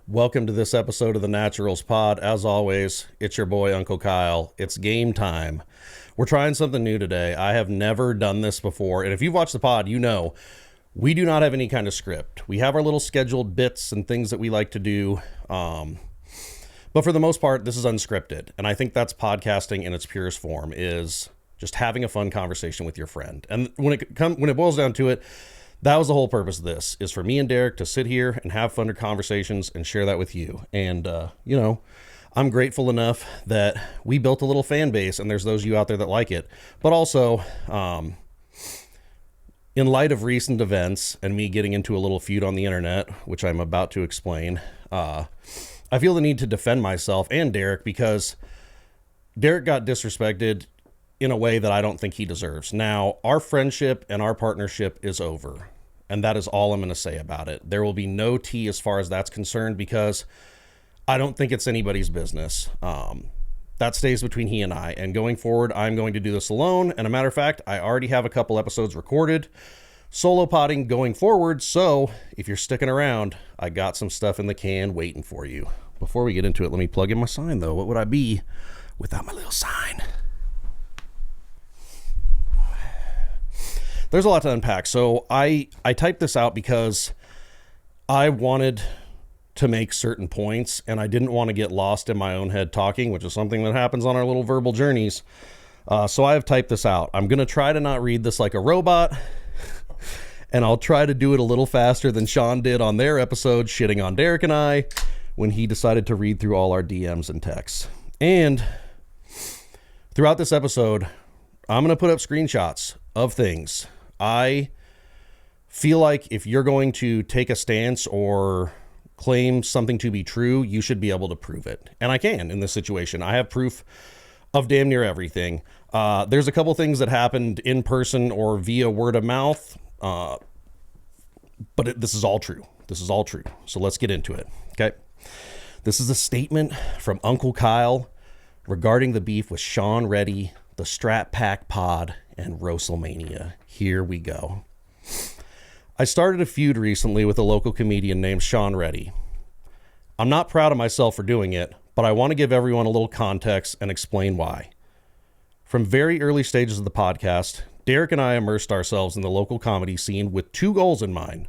Welcome to this episode of the Naturals Pod. As always, it's your boy, Uncle Kyle. It's game time. We're trying something new today. I have never done this before. And if you've watched the pod, you know we do not have any kind of script. We have our little scheduled bits and things that we like to do. But for the most part, this is unscripted. And I think that's podcasting in its purest form, is just having a fun conversation with your friend. And when it boils down to it, that was the whole purpose of this, is for me and Derek to sit here and have fun conversations and share that with you. And, I'm grateful enough that we built a little fan base and there's those of you out there that like it. But also, in light of recent events and me getting into a little feud on the internet, which I'm about to explain, I feel the need to defend myself and Derek, because Derek got disrespected in a way that I don't think he deserves. Now, our friendship and our partnership is over. And that is all I'm going to say about it. There will be no tea as far as that's concerned, because I don't think it's anybody's business. That stays between he and I. And going forward, I'm going to do this alone. And a matter of fact, I already have a couple episodes recorded, solo potting going forward. So if you're sticking around, I got some stuff in the can waiting for you. Before we get into it, let me plug in my sign, though. What would I be without my little sign? There's a lot to unpack. So I typed this out because I wanted to make certain points and I didn't want to get lost in my own head talking, which is something that happens on our little verbal journeys. So I have typed this out. I'm going to try to not read this like a robot, and I'll try to do it a little faster than Sean did on their episode shitting on Derek and I when he decided to read through all our DMs and texts. And throughout this episode, I'm going to put up screenshots of things. I feel like if you're going to take a stance or claim something to be true, you should be able to prove it. And I can in this situation. I have proof of damn near everything. There's a couple things that happened in person or via word of mouth, but this is all true. This is all true. So let's get into it. Okay. This is a statement from Uncle Kyle regarding the beef with Sean Reddy, the Strat Pack Pod, and WrestleMania. Here we go. I started a feud recently with a local comedian named Sean Reddy. I'm not proud of myself for doing it, but I want to give everyone a little context and explain why. From very early stages of the podcast, Derek and I immersed ourselves in the local comedy scene with two goals in mind.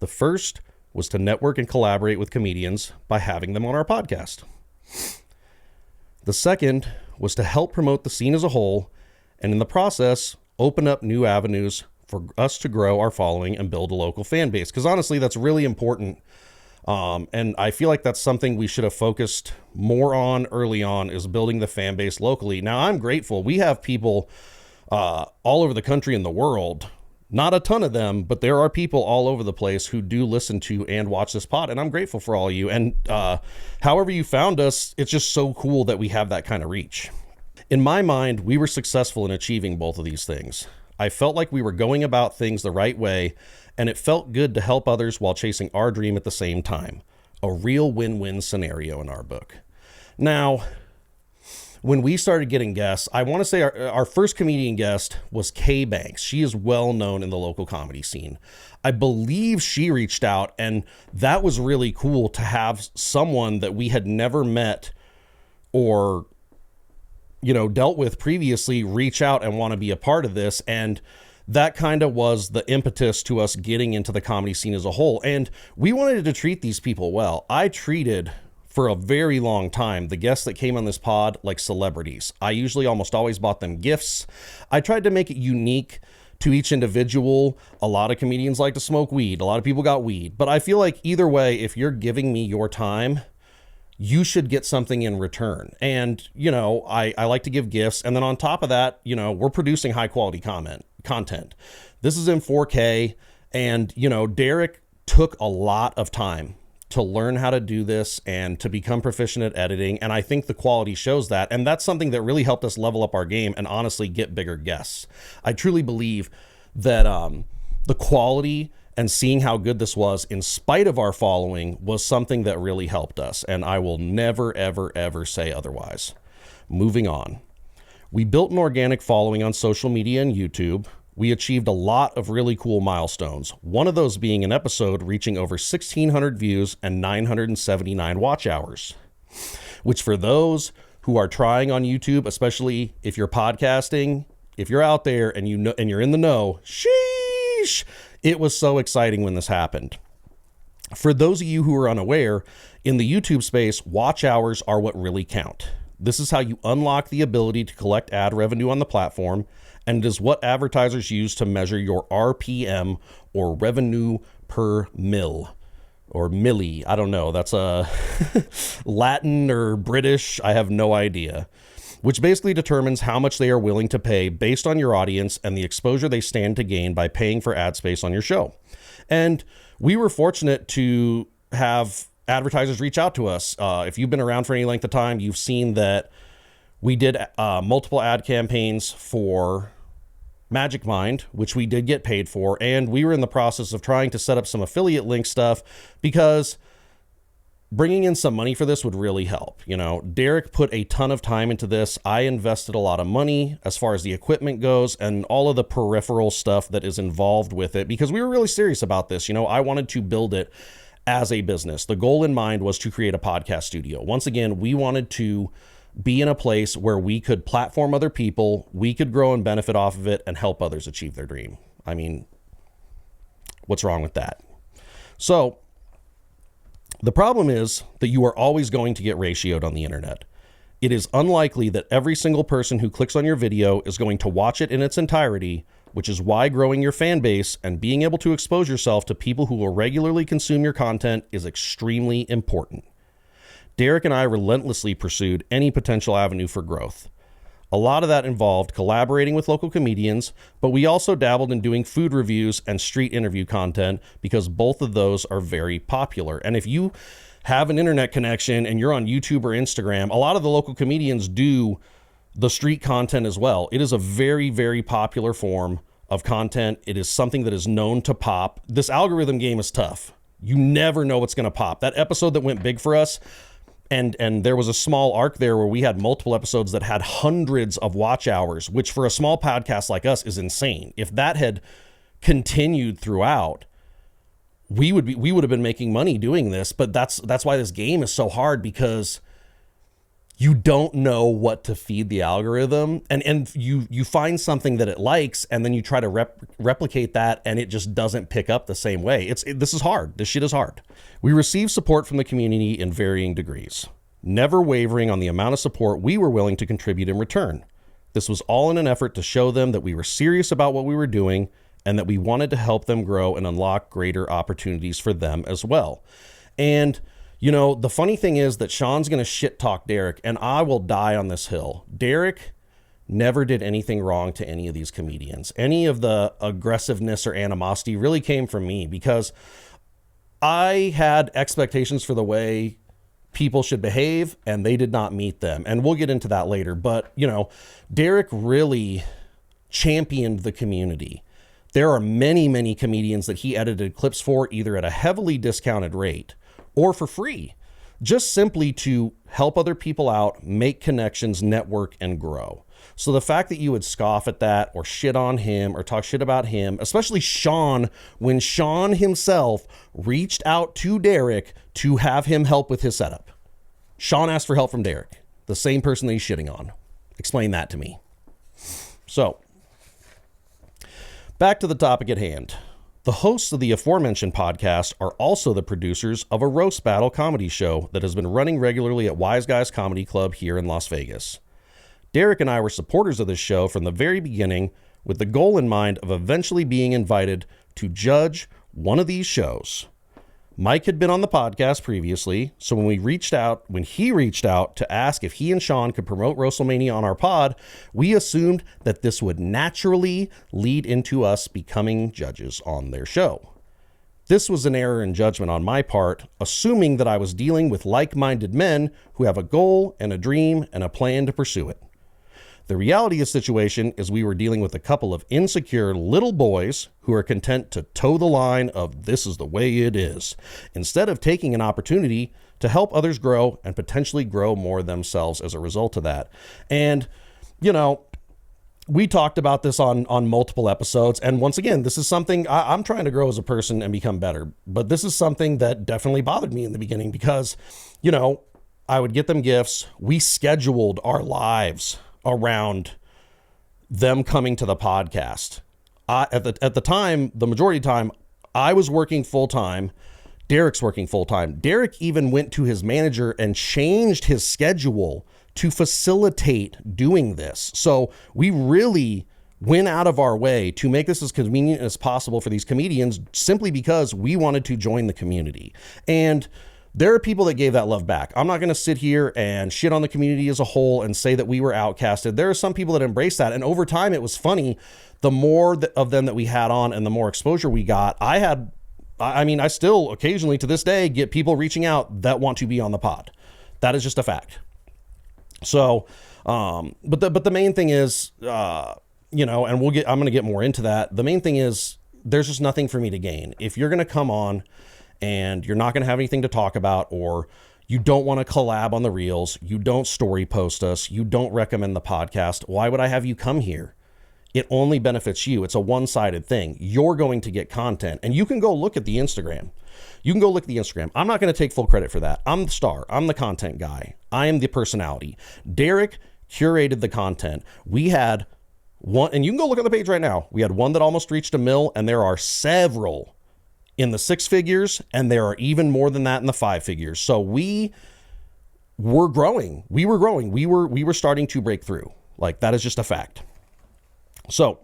The first was to network and collaborate with comedians by having them on our podcast. The second was to help promote the scene as a whole, and in the process, open up new avenues for us to grow our following and build a local fan base. Because honestly, that's really important. And I feel like that's something we should have focused more on early on, is building the fan base locally. Now, I'm grateful. We have people all over the country and the world. Not a ton of them, but there are people all over the place who do listen to and watch this pod. And I'm grateful for all of you. And however you found us, it's just so cool that we have that kind of reach. In my mind, we were successful in achieving both of these things. I felt like we were going about things the right way, and it felt good to help others while chasing our dream at the same time. A real win-win scenario in our book. Now, when we started getting guests, I want to say our first comedian guest was Kay Banks. She is well known in the local comedy scene. I believe she reached out, and that was really cool to have someone that we had never met or dealt with previously reach out and want to be a part of this. And that kind of was the impetus to us getting into the comedy scene as a whole. And we wanted to treat these people well. I treated, for a very long time, the guests that came on this pod like celebrities. I usually almost always bought them gifts. I tried to make it unique to each individual. A lot of comedians like to smoke weed. A lot of people got weed. But I feel like either way, if you're giving me your time, you should get something in return. And, I like to give gifts. And then on top of that, we're producing high quality content. This is in 4K. And, Derek took a lot of time to learn how to do this and to become proficient at editing. And I think the quality shows that. And that's something that really helped us level up our game and honestly get bigger guests. I truly believe that the quality and seeing how good this was in spite of our following was something that really helped us. And I will never, ever, ever say otherwise. Moving on. We built an organic following on social media and YouTube. we achieved a lot of really cool milestones. One of those being an episode reaching over 1,600 views and 979 watch hours, which for those who are trying on YouTube, especially if you're podcasting, if you're out there and you know, and you're in the know, sheesh, it was so exciting when this happened. For those of you who are unaware, in the YouTube space, watch hours are what really count. This is how you unlock the ability to collect ad revenue on the platform, and it is what advertisers use to measure your RPM, or revenue per mil, or milli. I don't know. That's a Latin or British. I have no idea. Which basically determines how much they are willing to pay based on your audience and the exposure they stand to gain by paying for ad space on your show. And we were fortunate to have advertisers reach out to us. If you've been around for any length of time, you've seen that we did multiple ad campaigns for Magic Mind, which we did get paid for. And we were in the process of trying to set up some affiliate link stuff because bringing in some money for this would really help. You know, Derek put a ton of time into this. I invested a lot of money as far as the equipment goes and all of the peripheral stuff that is involved with it, because we were really serious about this. You know, I wanted to build it as a business. The goal in mind was to create a podcast studio. Once again, we wanted to be in a place where we could platform other people, we could grow and benefit off of it, and help others achieve their dream. I mean, what's wrong with that? So the problem is that you are always going to get ratioed on the internet. It is unlikely that every single person who clicks on your video is going to watch it in its entirety, which is why growing your fan base and being able to expose yourself to people who will regularly consume your content is extremely important. Derek and I relentlessly pursued any potential avenue for growth. A lot of that involved collaborating with local comedians, but we also dabbled in doing food reviews and street interview content because both of those are very popular. And if you have an internet connection and you're on YouTube or Instagram, a lot of the local comedians do the street content as well. It is a very, very popular form of content. It is something that is known to pop. This algorithm game is tough. You never know what's going to pop. That episode that went big for us, and there was a small arc there where we had multiple episodes that had hundreds of watch hours, which for a small podcast like us is insane. If that had continued throughout, we would have been making money doing this. But that's why this game is so hard, because you don't know what to feed the algorithm, and you find something that it likes, and then you try to replicate that, and it just doesn't pick up the same way. This is hard. This shit is hard. We received support from the community in varying degrees, never wavering on the amount of support we were willing to contribute in return. This was all in an effort to show them that we were serious about what we were doing and that we wanted to help them grow and unlock greater opportunities for them as well. And you know, the funny thing is that Sean's going to shit talk Derek, and I will die on this hill. Derek never did anything wrong to any of these comedians. Any of the aggressiveness or animosity really came from me, because I had expectations for the way people should behave, and they did not meet them. And we'll get into that later. But, you know, Derek really championed the community. There are many, many comedians that he edited clips for, either at a heavily discounted rate or for free, just simply to help other people out, make connections, network, and grow. So the fact that you would scoff at that or shit on him or talk shit about him, especially Sean, when Sean himself reached out to Derek to have him help with his setup. Sean asked for help from Derek, the same person that he's shitting on. Explain that to me. So, back to the topic at hand. The hosts of the aforementioned podcast are also the producers of a roast battle comedy show that has been running regularly at Wise Guys Comedy Club here in Las Vegas. Derek and I were supporters of this show from the very beginning, with the goal in mind of eventually being invited to judge one of these shows. Mike had been on the podcast previously, so when he reached out to ask if he and Sean could promote WrestleMania on our pod, we assumed that this would naturally lead into us becoming judges on their show. This was an error in judgment on my part, assuming that I was dealing with like-minded men who have a goal and a dream and a plan to pursue it. The reality of the situation is we were dealing with a couple of insecure little boys who are content to toe the line of this is the way it is, instead of taking an opportunity to help others grow and potentially grow more themselves as a result of that. And, you know, we talked about this on multiple episodes. And once again, this is something I'm trying to grow as a person and become better. But this is something that definitely bothered me in the beginning because, you know, I would get them gifts. We scheduled our lives around them coming to the podcast. At the time, the majority of the time, I was working full time. Derek's working full time. Derek even went to his manager and changed his schedule to facilitate doing this. So we really went out of our way to make this as convenient as possible for these comedians simply because we wanted to join the community. And there are people that gave that love back. I'm not going to sit here and shit on the community as a whole and say that we were outcasted. There are some people that embraced that. And over time, it was funny. The more of them that we had on and the more exposure we got, I still occasionally to this day get people reaching out that want to be on the pod. That is just a fact. So, but the main thing is, you know, and I'm going to get more into that. The main thing is there's just nothing for me to gain. If you're going to come on and you're not going to have anything to talk about, or you don't want to collab on the reels, you don't story post us, you don't recommend the podcast, why would I have you come here? It only benefits you. It's a one-sided thing. You're going to get content, and you can go look at the Instagram. I'm not going to take full credit for that. I'm the star. I'm the content guy. I am the personality. Derek curated the content. We had one, and you can go look on the page right now. We had one that almost reached 1 million, and there are several in the 6 figures, and there are even more than that in the 5 figures. So we were growing. We were starting to break through. Like, that is just a fact. So,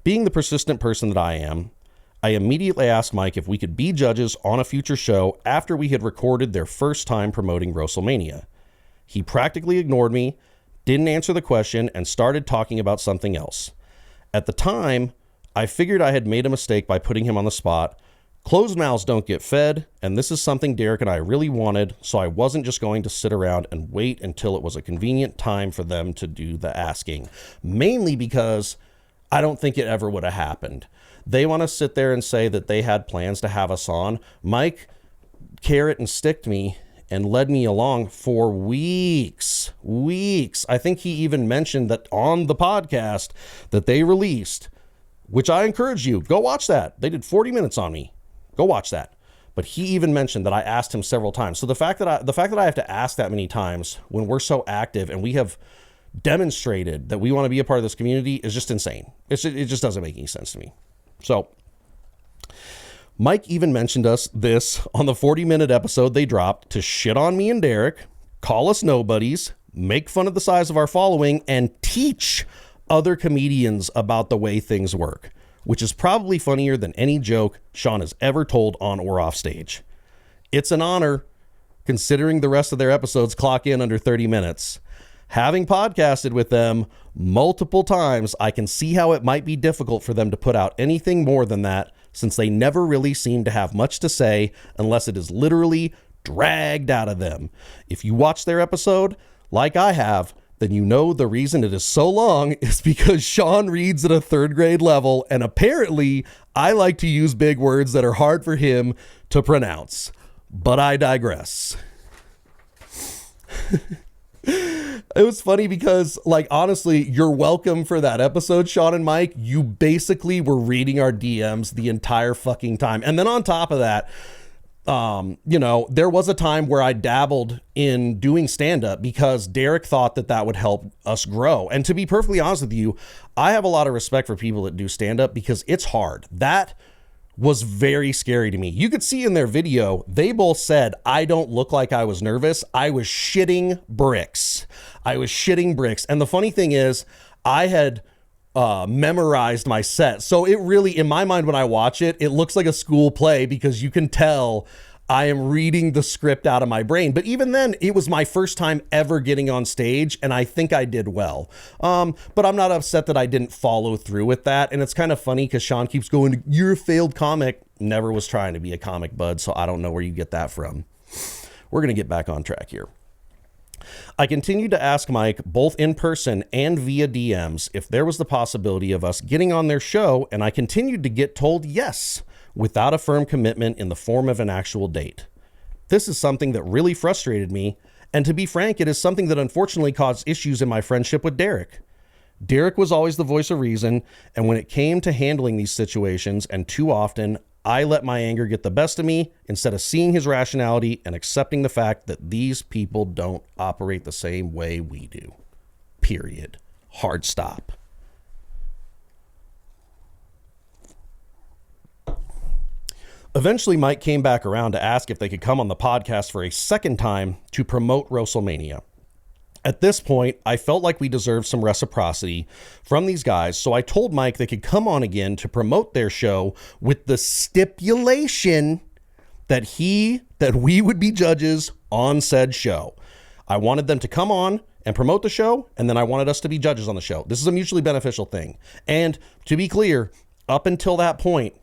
being the persistent person that I am, I immediately asked Mike if we could be judges on a future show after we had recorded their first time promoting WrestleMania. He practically ignored me, didn't answer the question, and started talking about something else. At the time, I figured I had made a mistake by putting him on the spot. Closed mouths don't get fed, and this is something Derek and I really wanted, so I wasn't just going to sit around and wait until it was a convenient time for them to do the asking. Mainly because I don't think it ever would have happened. They want to sit there and say that they had plans to have us on. Mike carrot and sticked me and led me along for weeks. I think he even mentioned that on the podcast that they released, which I encourage you, go watch that. They did 40 minutes on me. Go watch that. But he even mentioned that I asked him several times. So the fact that I have to ask that many times when we're so active and we have demonstrated that we want to be a part of this community is just insane. It just doesn't make any sense to me. So Mike even mentioned this on the 40-minute episode they dropped to shit on me and Derek, call us nobodies, make fun of the size of our following, and teach other comedians about the way things work, which is probably funnier than any joke Sean has ever told on or off stage. It's an honor, considering the rest of their episodes clock in under 30 minutes. Having podcasted with them multiple times, I can see how it might be difficult for them to put out anything more than that, since they never really seem to have much to say unless it is literally dragged out of them. If you watch their episode, like I have, then you know the reason it is so long is because Sean reads at a 3rd grade level, and apparently I like to use big words that are hard for him to pronounce. But I digress. It was funny because, like, honestly, you're welcome for that episode, Sean and Mike. You basically were reading our DMs the entire fucking time. And then on top of that, you know, there was a time where I dabbled in doing stand-up because Derek thought that would help us grow. And to be perfectly honest with you, I have a lot of respect for people that do stand-up because it's hard. That was very scary to me. You could see in their video, they both said, I don't look like I was nervous. I was shitting bricks. And the funny thing is, I had memorized my set. So it really, in my mind, when I watch it, it looks like a school play because you can tell I am reading the script out of my brain. But even then, it was my first time ever getting on stage, and I think I did well. But I'm not upset that I didn't follow through with that. And it's kind of funny because Sean keeps going, you're a failed comic. Never was trying to be a comic, bud, so I don't know where you get that from. We're going to get back on track here. I continued to ask Mike, both in person and via DMs, if there was the possibility of us getting on their show, and I continued to get told yes, without a firm commitment in the form of an actual date. This is something that really frustrated me, and to be frank, it is something that unfortunately caused issues in my friendship with Derek. Derek was always the voice of reason, and when it came to handling these situations, and too often, I let my anger get the best of me instead of seeing his rationality and accepting the fact that these people don't operate the same way we do. Period. Hard stop. Eventually, Mike came back around to ask if they could come on the podcast for a second time to promote WrestleMania. At this point, I felt like we deserved some reciprocity from these guys, so I told Mike they could come on again to promote their show with the stipulation that we would be judges on said show. I wanted them to come on and promote the show, and then I wanted us to be judges on the show. This is a mutually beneficial thing. And to be clear, up until that point,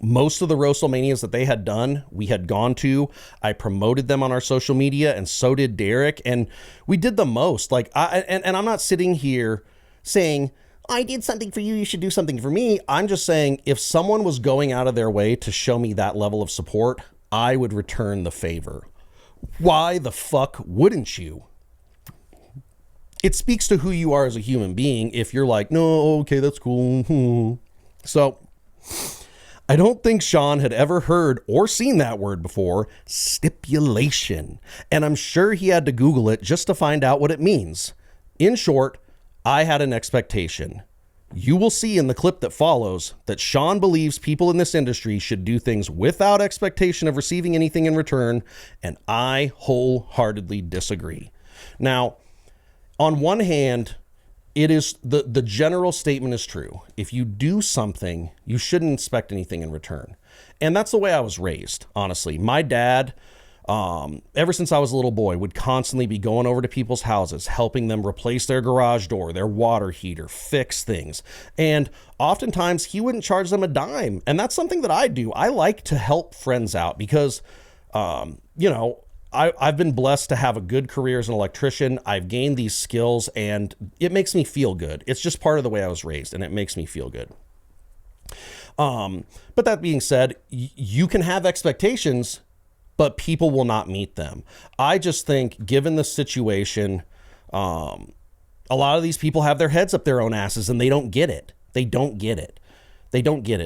most of the WrestleManias that they had done, we had gone to. I promoted them on our social media, and so did Derek. And we did the most. Like, I'm not sitting here saying, I did something for you, you should do something for me. I'm just saying, if someone was going out of their way to show me that level of support, I would return the favor. Why the fuck wouldn't you? It speaks to who you are as a human being if you're like, no, okay, that's cool. So I don't think Sean had ever heard or seen that word before, stipulation. And I'm sure he had to Google it just to find out what it means. In short, I had an expectation. You will see in the clip that follows that Sean believes people in this industry should do things without expectation of receiving anything in return, and I wholeheartedly disagree. Now, on one hand, it is the general statement is true. If you do something, you shouldn't expect anything in return. And that's the way I was raised, honestly. My dad, ever since I was a little boy, would constantly be going over to people's houses, helping them replace their garage door, their water heater, fix things. And oftentimes he wouldn't charge them a dime. And that's something that I do. I like to help friends out because, I've been blessed to have a good career as an electrician. I've gained these skills and it makes me feel good. It's just part of the way I was raised and it makes me feel good. But that being said, you can have expectations, but people will not meet them. I just think given the situation, a lot of these people have their heads up their own asses and they don't get it. They don't get it.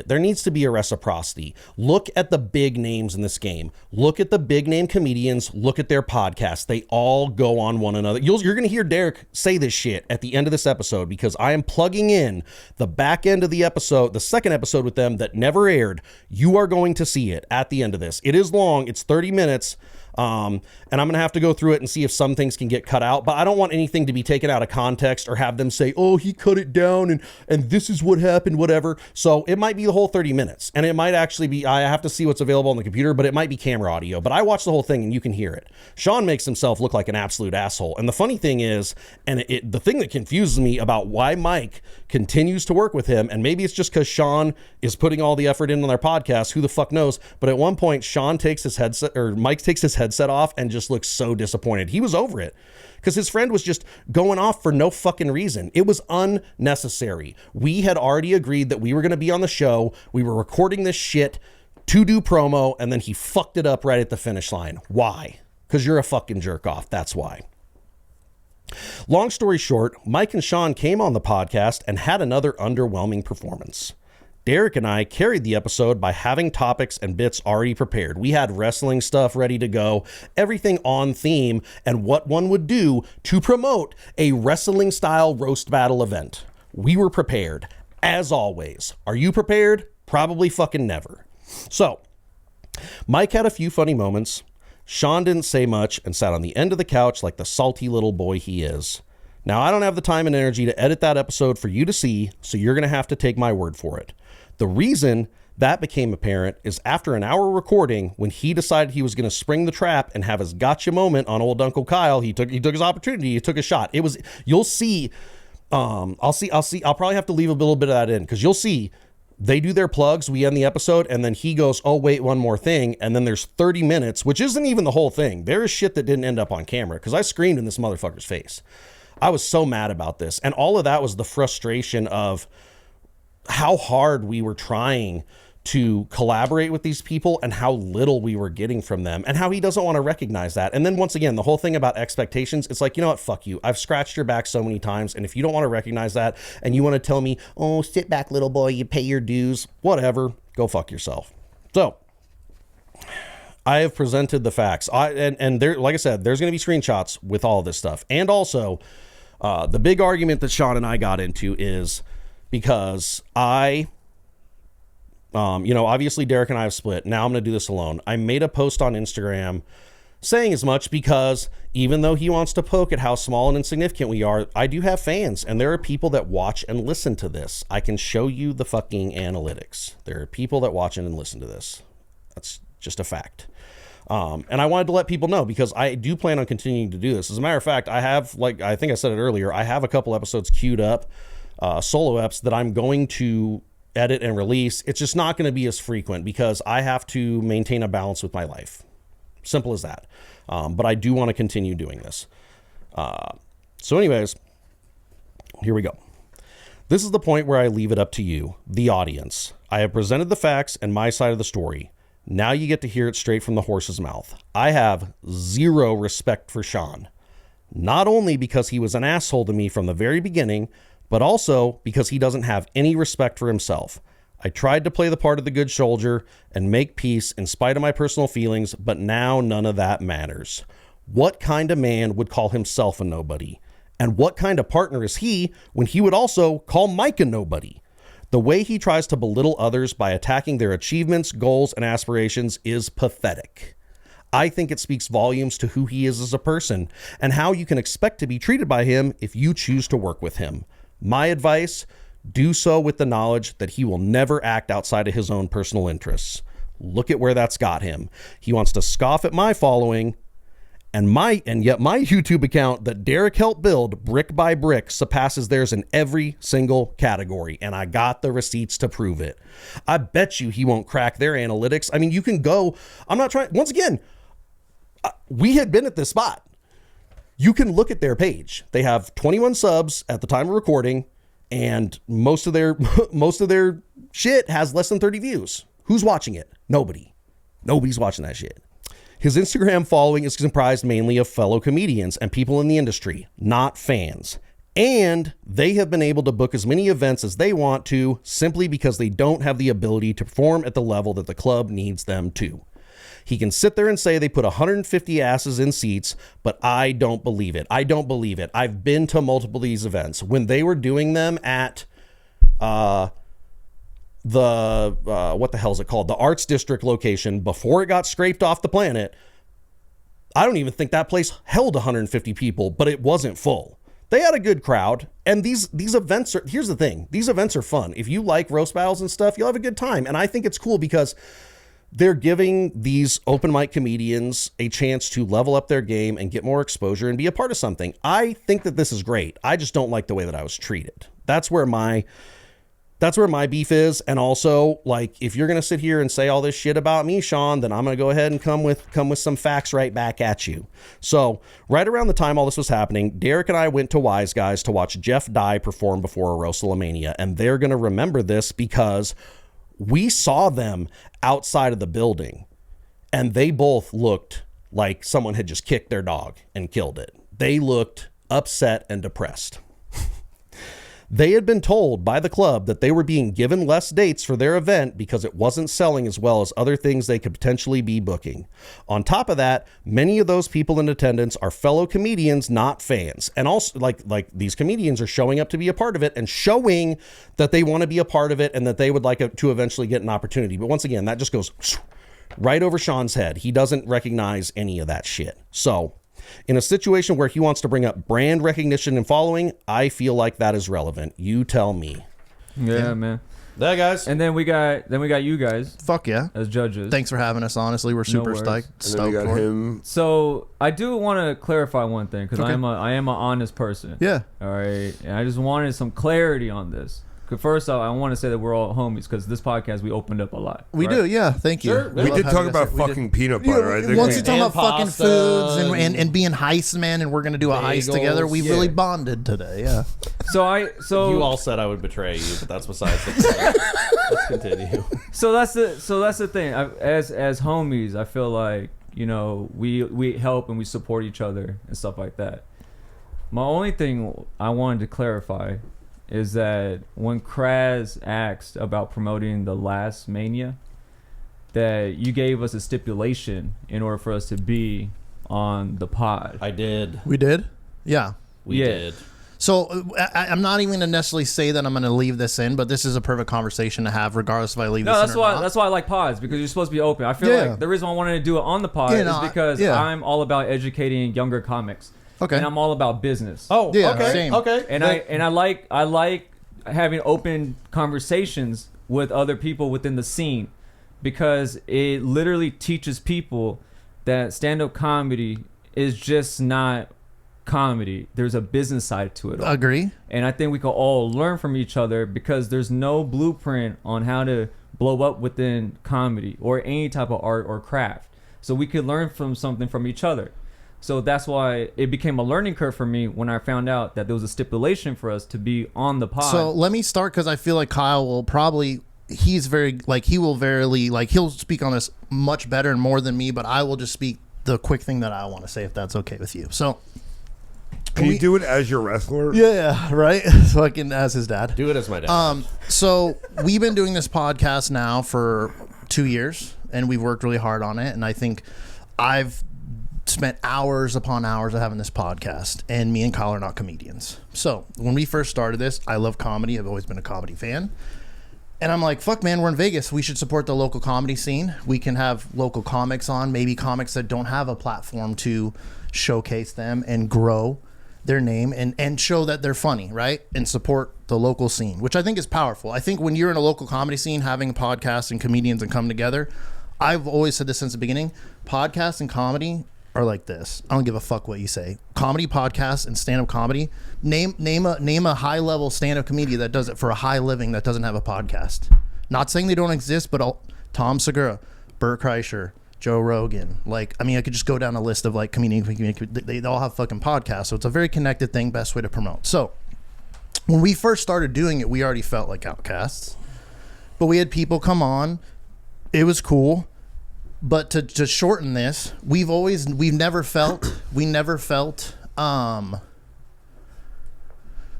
There needs to be a reciprocity. Look at the big names in this game. Look at the big name comedians. Look at their podcasts. They all go on one another. You're going to hear Derek say this shit at the end of this episode because I am plugging in the back end of the episode, the second episode with them that never aired. You are going to see it at the end of this. It is long. It's 30 minutes. And I'm going to have to go through it and see if some things can get cut out, but I don't want anything to be taken out of context or have them say, oh, he cut it down and this is what happened, whatever. So it might be the whole 30 minutes and it might actually be, I have to see what's available on the computer, but it might be camera audio, but I watched the whole thing and you can hear it. Sean makes himself look like an absolute asshole. And the funny thing is, and the thing that confuses me about why Mike continues to work with him, and maybe it's just because Sean is putting all the effort in on their podcast, who the fuck knows, but at one point Mike takes his headset off and just looks so disappointed. He was over it because his friend was just going off for no fucking reason. It was unnecessary. We had already agreed that we were going to be on the show. We were recording this shit to do promo, and then he fucked it up right at the finish line. Why? Because you're a fucking jerk off. That's why. Long story short, Mike and Sean came on the podcast and had another underwhelming performance. Derek and I carried the episode by having topics and bits already prepared. We had wrestling stuff ready to go, everything on theme, and what one would do to promote a wrestling style roast battle event. We were prepared, as always. Are you prepared? Probably fucking never. So, Mike had a few funny moments. Sean didn't say much and sat on the end of the couch like the salty little boy he is. Now, I don't have the time and energy to edit that episode for you to see, so you're going to have to take my word for it. The reason that became apparent is after an hour recording, when he decided he was going to spring the trap and have his gotcha moment on old Uncle Kyle, he took his opportunity, he took a shot. You'll see, I'll probably have to leave a little bit of that in because you'll see they do their plugs, we end the episode, and then he goes, oh, wait, one more thing. And then there's 30 minutes, which isn't even the whole thing. There is shit that didn't end up on camera because I screamed in this motherfucker's face. I was so mad about this. And all of that was the frustration of how hard we were trying to collaborate with these people and how little we were getting from them and how he doesn't want to recognize that. And then once again, the whole thing about expectations, it's like, you know what, fuck you. I've scratched your back so many times. And if you don't want to recognize that and you want to tell me, oh, sit back, little boy, you pay your dues, whatever, go fuck yourself. So I have presented the facts. And there, like I said, there's going to be screenshots with all this stuff. And also the big argument that Sean and I got into is because obviously Derek and I have split. Now I'm going to do this alone. I made a post on Instagram saying as much because even though he wants to poke at how small and insignificant we are, I do have fans and there are people that watch and listen to this. I can show you the fucking analytics. There are people that watch and listen to this. That's just a fact. And I wanted to let people know because I do plan on continuing to do this. As a matter of fact, I have, like, I think I said it earlier, I have a couple episodes queued up, solo eps that I'm going to edit and release. It's just not going to be as frequent because I have to maintain a balance with my life. Simple as that. But I do want to continue doing this. So anyways, here we go. This is the point where I leave it up to you, the audience. I have presented the facts and my side of the story. Now you get to hear it straight from the horse's mouth. I have zero respect for Sean. Not only because he was an asshole to me from the very beginning, but also because he doesn't have any respect for himself. I tried to play the part of the good soldier and make peace in spite of my personal feelings, but now none of that matters. What kind of man would call himself a nobody? And what kind of partner is he when he would also call Mike a nobody? The way he tries to belittle others by attacking their achievements, goals, and aspirations is pathetic. I think it speaks volumes to who he is as a person and how you can expect to be treated by him if you choose to work with him. My advice, do so with the knowledge that he will never act outside of his own personal interests. Look at where that's got him. He wants to scoff at my following, and yet my YouTube account that Derek helped build brick by brick surpasses theirs in every single category, and I got the receipts to prove it. I bet you he won't crack their analytics. I mean, you can go, I'm not trying, once again, we had been at this spot. You can look at their page. They have 21 subs at the time of recording, and most of their shit has less than 30 views. Who's watching it? Nobody. Nobody's watching that shit. His Instagram following is comprised mainly of fellow comedians and people in the industry, not fans. And they have been able to book as many events as they want to simply because they don't have the ability to perform at the level that the club needs them to. He can sit there and say they put 150 asses in seats, but I don't believe it. I don't believe it. I've been to multiple of these events. When they were doing them at what the hell is it called? The Arts District location before it got scraped off the planet. I don't even think that place held 150 people, but it wasn't full. They had a good crowd, and these events are, here's the thing, these events are fun. If you like roast battles and stuff, you'll have a good time. And I think it's cool because they're giving these open mic comedians a chance to level up their game and get more exposure and be a part of something. I think that this is great. I just don't like the way that I was treated. That's where my beef is. And also, like, if you're going to sit here and say all this shit about me, Sean, then I'm going to go ahead and come with some facts right back at you. So right around the time all this was happening, Derek and I went to Wise Guys to watch Jeff Dye perform before a WrestleMania. And they're going to remember this because we saw them outside of the building and they both looked like someone had just kicked their dog and killed it. They looked upset and depressed. They had been told by the club that they were being given less dates for their event because it wasn't selling as well as other things they could potentially be booking. On top of that, many of those people in attendance are fellow comedians, not fans. And also, like these comedians are showing up to be a part of it and showing that they want to be a part of it and that they would like to eventually get an opportunity. But once again, that just goes right over Sean's head. He doesn't recognize any of that shit. So in a situation where he wants to bring up brand recognition and following, I feel like that is relevant. You tell me. Yeah, man. Yeah, guys. And then we got you guys. Fuck yeah. As judges. Thanks for having us, honestly. We're super stoked for him. So I do want to clarify one thing because I am an honest person. Yeah. All right. And I just wanted some clarity on this. First off, I want to say that we're all homies because this podcast we opened up a lot. We right? do, yeah. Thank you. Sure. We We love did having talk you about guys. We did. fucking peanut butter. I think Once you talk And about fucking pasta foods and being heist men and we're gonna do a heist bagels. together, we Yeah. really bonded today. Yeah. So You all said I would betray you, but that's besides the point. Let's continue. So that's the thing. As homies, I feel like we help and we support each other and stuff like that. My only thing I wanted to clarify is that when Kraz asked about promoting the last Mania, that you gave us a stipulation in order for us to be on the pod. I did. We did. Yeah. We Yeah. did. So I'm not even gonna necessarily say that I'm gonna leave this in, but this is a perfect conversation to have, regardless if I leave No, this that's in or why not. that's why I like pods, because you're supposed to be open. I feel Yeah. like the reason I wanted to do it on the pod Yeah, is no, because yeah. I'm all about educating younger comics. Okay. And I'm all about business. Oh, Yeah, okay. same. Okay. And I like having open conversations with other people within the scene, because it literally teaches people that stand-up comedy is just not comedy. There's a business side to it all. Agree. And I think we can all learn from each other, because there's no blueprint on how to blow up within comedy or any type of art or craft. So we could learn from something from each other. So that's why it became a learning curve for me when I found out that there was a stipulation for us to be on the pod. So let me start, because I feel like Kyle will probably, he's very, like, he will very, like, he'll speak on this much better and more than me, but I will just speak the quick thing that I want to say, if that's okay with you. So Can you do it as your wrestler? yeah, right. Fucking as his dad. Do it as my dad. So we've been doing this podcast now for 2 years, and we've worked really hard on it. And I think I've spent hours upon hours of having this podcast, and me and Kyle are not comedians. So when we first started this, I love comedy. I've always been a comedy fan. And I'm like, fuck, man, we're in Vegas. We should support the local comedy scene. We can have local comics on, maybe comics that don't have a platform to showcase them and grow their name and show that they're funny, right? And support the local scene, which I think is powerful. I think when you're in a local comedy scene, having a podcast and comedians and come together, I've always said this since the beginning, podcasts and comedy are like this. I don't give a fuck what you say. Comedy, podcasts, and stand-up comedy. Name a high-level stand-up comedian that does it for a high living that doesn't have a podcast. Not saying they don't exist, but Tom Segura, Bert Kreischer, Joe Rogan. Like, I mean, I could just go down a list of like comedians. They all have fucking podcasts, so it's a very connected thing. Best way to promote. So when we first started doing it, we already felt like outcasts, but we had people come on. It was cool. But to shorten this, we've never felt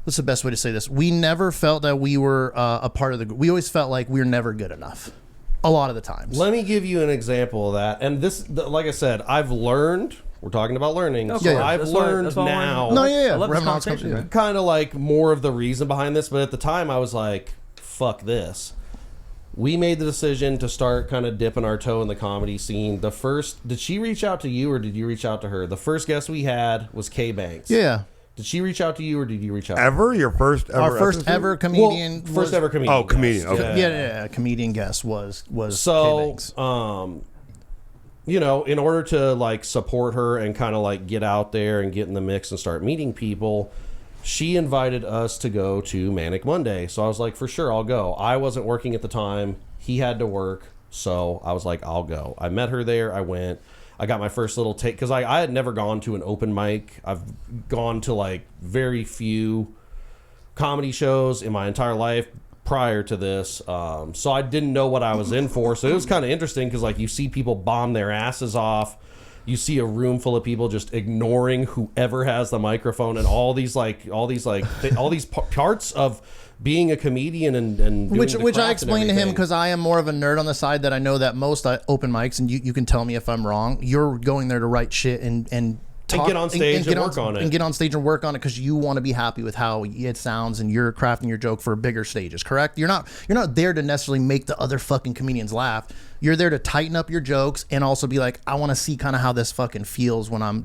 what's the best way to say this? We never felt that we were a part of we always felt like we were never good enough. A lot of the times. Let me give you an example of that. And this, like I said, I've learned. We're talking about learning. Okay. So I've That's why- learned that's why I wanted- now. No, yeah. I love We're this having honest conversation, man. Kind of like more of the reason behind this, but at the time I was like, fuck this. We made the decision to start kind of dipping our toe in the comedy scene. Did she reach out to you or did you reach out to her? The first guest we had was Kay Banks. Yeah. Did she reach out to you or did you reach out to her? Ever? Your first ever Our first episode? ever comedian. First ever comedian. Oh, comedian, guest. okay. Yeah, comedian guest was Kay So, Banks. in order to like support her and kind of like get out there and get in the mix and start meeting people, she invited us to go to Manic Monday. So I was like, for sure, I'll go. I wasn't working at the time. He had to work. So I was like, I'll go. I met her there. I went. I got my first little take because I had never gone to an open mic. I've gone to like very few comedy shows in my entire life prior to this. So I didn't know what I was in for. So it was kind of interesting because like you see people bomb their asses off. You see a room full of people just ignoring whoever has the microphone and all these parts of being a comedian and doing Which the I craft and explained to him everything. because I am more of a nerd on the side that I know that most open mics, and you can tell me if I'm wrong, you're going there to write shit and talk, get on stage and work on it. And get on stage and work on it because you want to be happy with how it sounds and you're crafting your joke for bigger stages, correct? You're not there to necessarily make the other fucking comedians laugh. You're there to tighten up your jokes and also be like, I want to see kind of how this fucking feels when I'm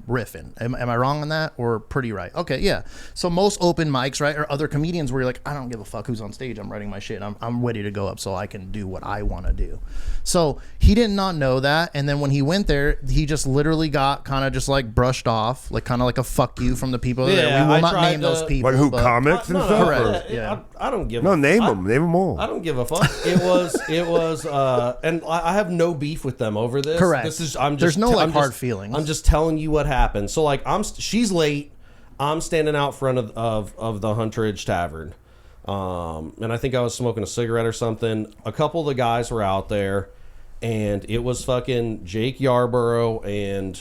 riffing. Am I wrong on that or pretty right? Okay, yeah. So most open mics, right, or other comedians where you're like, I don't give a fuck who's on stage. I'm writing my shit. I'm ready to go up so I can do what I want to do. So he did not know that. And then when he went there, he just literally got kind of just like brushed off, like kind of like a fuck you from the people there. We will not name those people. Like who, comics and stuff? Correct. Yeah. I don't give. No, name them all. I don't give a fuck. It was, and I have no beef with them over this. Correct. There's no hard feelings. I'm just telling you what happened. So like, she's late. I'm standing out front of the Huntridge Tavern, and I think I was smoking a cigarette or something. A couple of the guys were out there, and it was fucking Jake Yarborough and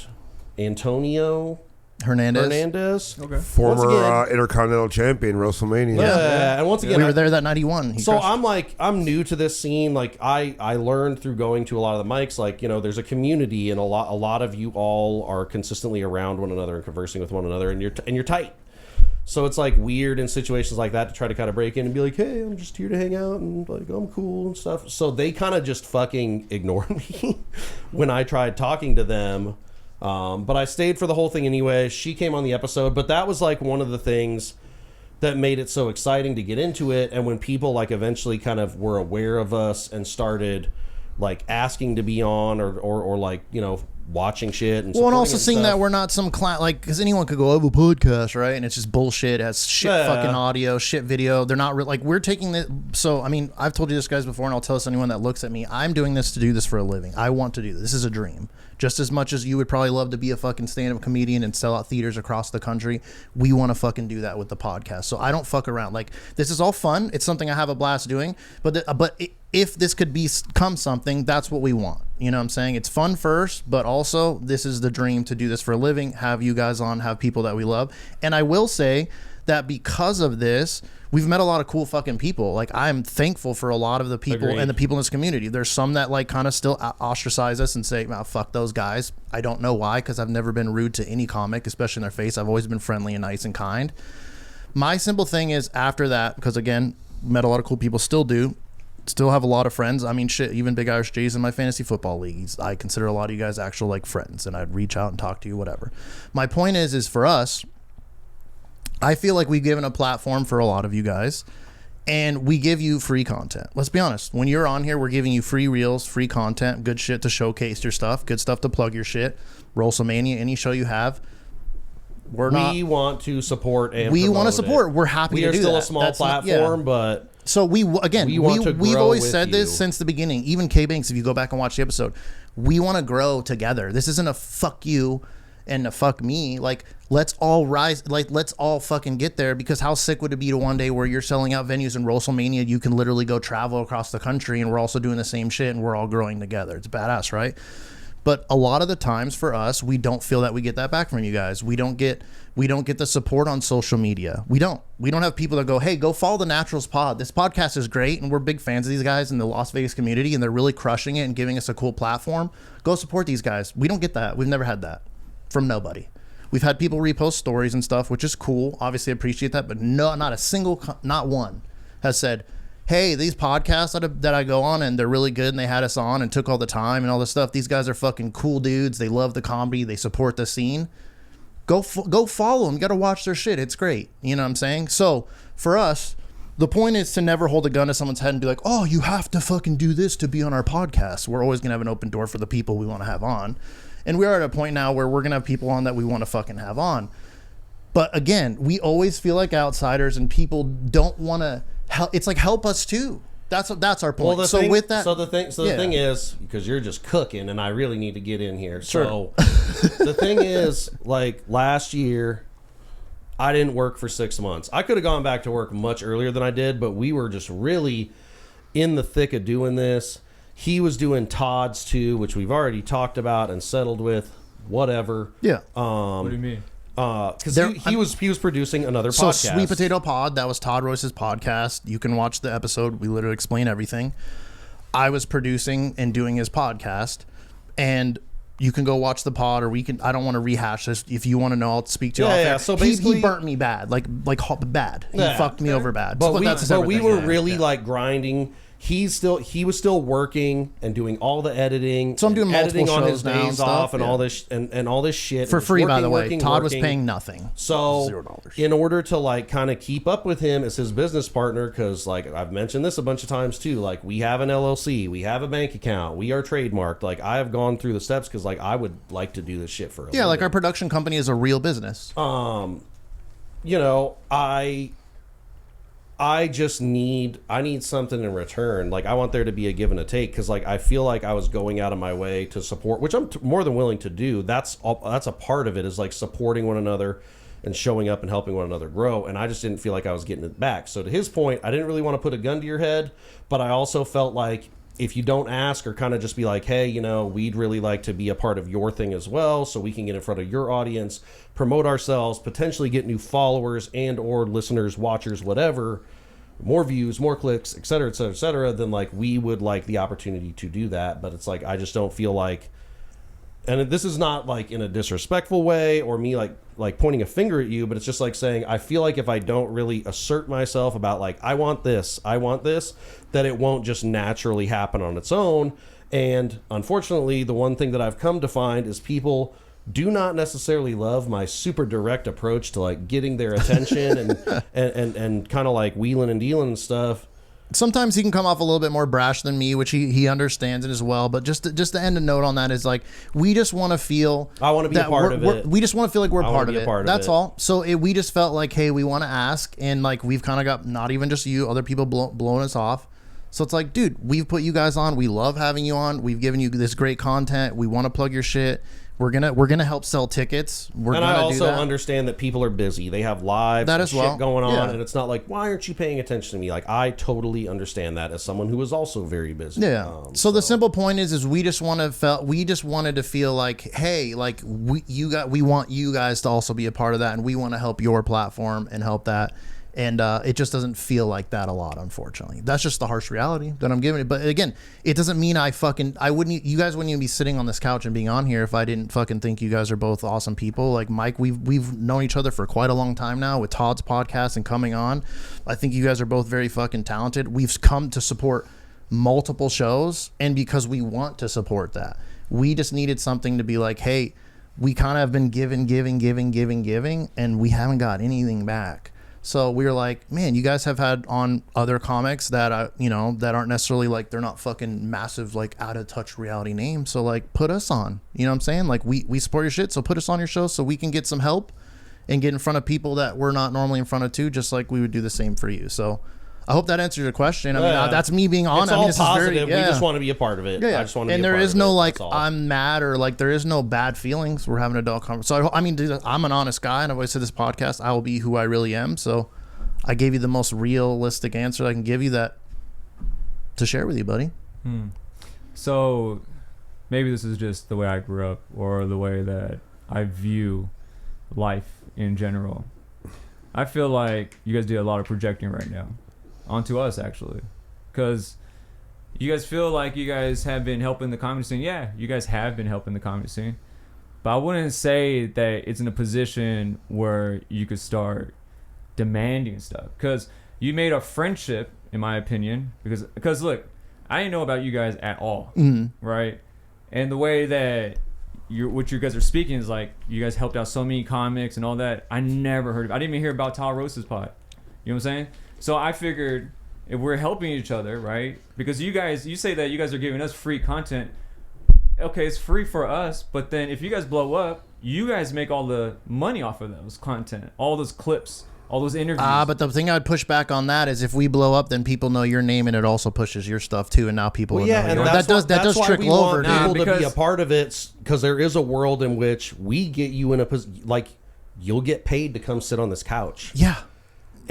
Antonio Hernandez. Okay. Former Intercontinental Champion, WrestleMania. Yeah, and once again, we were there that night he won. So I'm new to this scene. Like I learned through going to a lot of the mics. Like, you know, there's a community, and a lot of you all are consistently around one another and conversing with one another, and you're tight. So it's like weird in situations like that to try to kind of break in and be like, hey, I'm just here to hang out and like I'm cool and stuff. So they kind of just fucking ignored me when I tried talking to them. But I stayed for the whole thing anyway. She came on the episode, but that was like one of the things that made it so exciting to get into it. And when people like eventually kind of were aware of us and started like asking to be on or like, you know, watching shit and and also and seeing stuff. that we're not some like, because anyone could go, I have a podcast, right? And it's just bullshit. It has shit fucking audio, shit video. They're not like, we're taking it. So I mean, I've told you this, guys, before, and I'll tell this to anyone that looks at me. I'm doing this to do this for a living. I want to do this. This is a dream. Just as much as you would probably love to be a fucking stand-up comedian and sell out theaters across the country, we want to fucking do that with the podcast. So I don't fuck around. Like, this is all fun. It's something I have a blast doing. But if this could become something, that's what we want. You know what I'm saying? It's fun first, but also this is the dream to do this for a living, have you guys on, have people that we love. And I will say that because of this, we've met a lot of cool fucking people. Like, I'm thankful for a lot of the people and the people in this community. There's some that like kind of still ostracize us and say, "Well, fuck those guys." I don't know why, because I've never been rude to any comic, especially in their face. I've always been friendly and nice and kind. My simple thing is, after that, because again, met a lot of cool people, still have a lot of friends. I mean, shit, even Big Irish J's in my fantasy football league, I consider a lot of you guys actual like friends, and I'd reach out and talk to you, whatever. My point is for us, I feel like we've given a platform for a lot of you guys, and we give you free content. Let's be honest. When you're on here, we're giving you free reels, free content, good shit to showcase your stuff, good stuff to plug your shit. WrestleMania, any show you have. We want to support and we want to promote support. it. We're happy we to are do still that. a small That's platform, but so we've grow always with said this you. since the beginning. Even K Banks, if you go back and watch the episode, we want to grow together. This isn't a fuck you and a fuck me. Like, let's all rise. Like, let's all fucking get there, because how sick would it be to one day where you're selling out venues in WrestleMania, you can literally go travel across the country, and we're also doing the same shit, and we're all growing together. It's badass, right? But a lot of the times for us, we don't feel that we get that back from you guys. We don't get the support on social media. We don't have people that go, hey, go follow the Naturals pod. This podcast is great, and we're big fans of these guys in the Las Vegas community, and they're really crushing it and giving us a cool platform. Go support these guys. We don't get that. We've never had that from nobody. We've had people repost stories and stuff, which is cool. Obviously, I appreciate that, but not one has said, hey, these podcasts that I go on, and they're really good, and they had us on and took all the time and all this stuff. These guys are fucking cool dudes. They love the comedy. They support the scene. Go follow them. You got to watch their shit. It's great. You know what I'm saying? So for us, the point is to never hold a gun to someone's head and be like, oh, you have to fucking do this to be on our podcast. We're always going to have an open door for the people we want to have on. And we are at a point now where we're going to have people on that we want to fucking have on. But again, we always feel like outsiders, and people don't want to help. It's like, help us too. That's our point. Well, the thing is, because you're just cooking, and I really need to get in here. Sure. So the thing is, like, last year, I didn't work for 6 months. I could have gone back to work much earlier than I did, but we were just really in the thick of doing this. He was doing Todd's too, which we've already talked about and settled with. Whatever. Yeah. What do you mean? Because he was producing another So podcast. Sweet Potato Pod, that was Todd Royce's podcast. You can watch the episode. We literally explain everything. I was producing and doing his podcast, and you can go watch the pod, or I don't want to rehash this. If you want to know, I'll speak to you off air. So he basically, burnt me bad, like bad. He fucked me over bad. But we that's were everything. really like grinding he was still working and doing all the editing. So I'm doing multiple editing on shows his now and days stuff, off and yeah. all this and all this shit. For And free, by working, the way. working, Todd was working. paying nothing. So $0. in order to like kind of keep up with him as his business partner, because like I've mentioned this a bunch of times too, like we have an LLC, we have a bank account, we are trademarked. Like I have gone through the steps because like I would like to do this shit for a Yeah, like living. our production company is a real business. You know, I just need something in return. Like I want there to be a give and a take, because like I feel like I was going out of my way to support, which I'm more than willing to do. That's a part of it, is like supporting one another and showing up and helping one another grow. And I just didn't feel like I was getting it back. So to his point, I didn't really want to put a gun to your head, but I also felt like if you don't ask or kind of just be like, hey, you know, we'd really like to be a part of your thing as well, so we can get in front of your audience, promote ourselves, potentially get new followers and or listeners, watchers, whatever, more views, more clicks, et cetera, et cetera, et cetera, then like we would like the opportunity to do that. But it's like I just don't feel like, and this is not like in a disrespectful way or me like pointing a finger at you, but it's just like saying I feel like if I don't really assert myself about like I want this, that it won't just naturally happen on its own. And unfortunately, the one thing that I've come to find is people do not necessarily love my super direct approach to like getting their attention and kind of like wheeling and dealing and stuff. Sometimes he can come off a little bit more brash than me, which he understands it as well. But just to end a note on that is like, we just want to feel. I want to be a part of it. We just want to feel like we're part of it. That's it. all. So we just felt like, hey, we want to ask, and like we've kind of got not even just you, other people blowing us off. So it's like, dude, we've put you guys on. We love having you on. We've given you this great content. We want to plug your shit. We're gonna help sell tickets. And I also understand that people are busy. They have lives, that and as shit well going on, yeah. and it's not like, why aren't you paying attention to me? Like I totally understand that as someone who is also very busy. Yeah. So the simple point is we just wanted to feel like, hey, like we want you guys to also be a part of that, and we want to help your platform and help that. And it just doesn't feel like that a lot, unfortunately. That's just the harsh reality that I'm giving it. But again, it doesn't mean you guys wouldn't even be sitting on this couch and being on here if I didn't fucking think you guys are both awesome people. Like Mike, we've known each other for quite a long time now with Todd's podcast and coming on. I think you guys are both very fucking talented. We've come to support multiple shows, and because we want to support that, we just needed something to be like, hey, we kind of have been giving, and we haven't got anything back. So we were like, man, you guys have had on other comics that that aren't necessarily like, they're not fucking massive, like out of touch reality names. So like, put us on, you know what I'm saying? Like we support your shit. So put us on your show so we can get some help and get in front of people that we're not normally in front of too, just like we would do the same for you. So I hope that answers your question. I mean, that's me being honest. It's all positive. We just want to be a part of it. Yeah. I just want to be and a there part is of no it. like, That's all. I'm mad or like, there is no bad feelings. We're having a adult conversation. So I mean, dude, I'm an honest guy, and I've always said this podcast, I will be who I really am. So I gave you the most realistic answer I can give you that to share with you, buddy. So maybe this is just the way I grew up, or the way that I view life in general. I feel like you guys do a lot of projecting right now onto us, actually, because you guys feel like you guys have been helping the comedy scene. Yeah, you guys have been helping the comedy scene, but I wouldn't say that it's in a position where you could start demanding stuff, because you made a friendship, in my opinion, because look, I didn't know about you guys at all, right? And the way that what you guys are speaking is like, you guys helped out so many comics and all that. I never heard of. I didn't even hear about Tal Rose's pod. You know what I'm saying? So I figured if we're helping each other, right? Because you say that you guys are giving us free content. Okay, it's free for us, but then if you guys blow up, you guys make all the money off of those content, all those clips, all those interviews. But the thing I'd push back on that is if we blow up, then people know your name, and it also pushes your stuff too, and now people will know yours. That does trickle over. People to be a part of it, because there is a world in which we get you in a position, like you'll get paid to come sit on this couch. Yeah.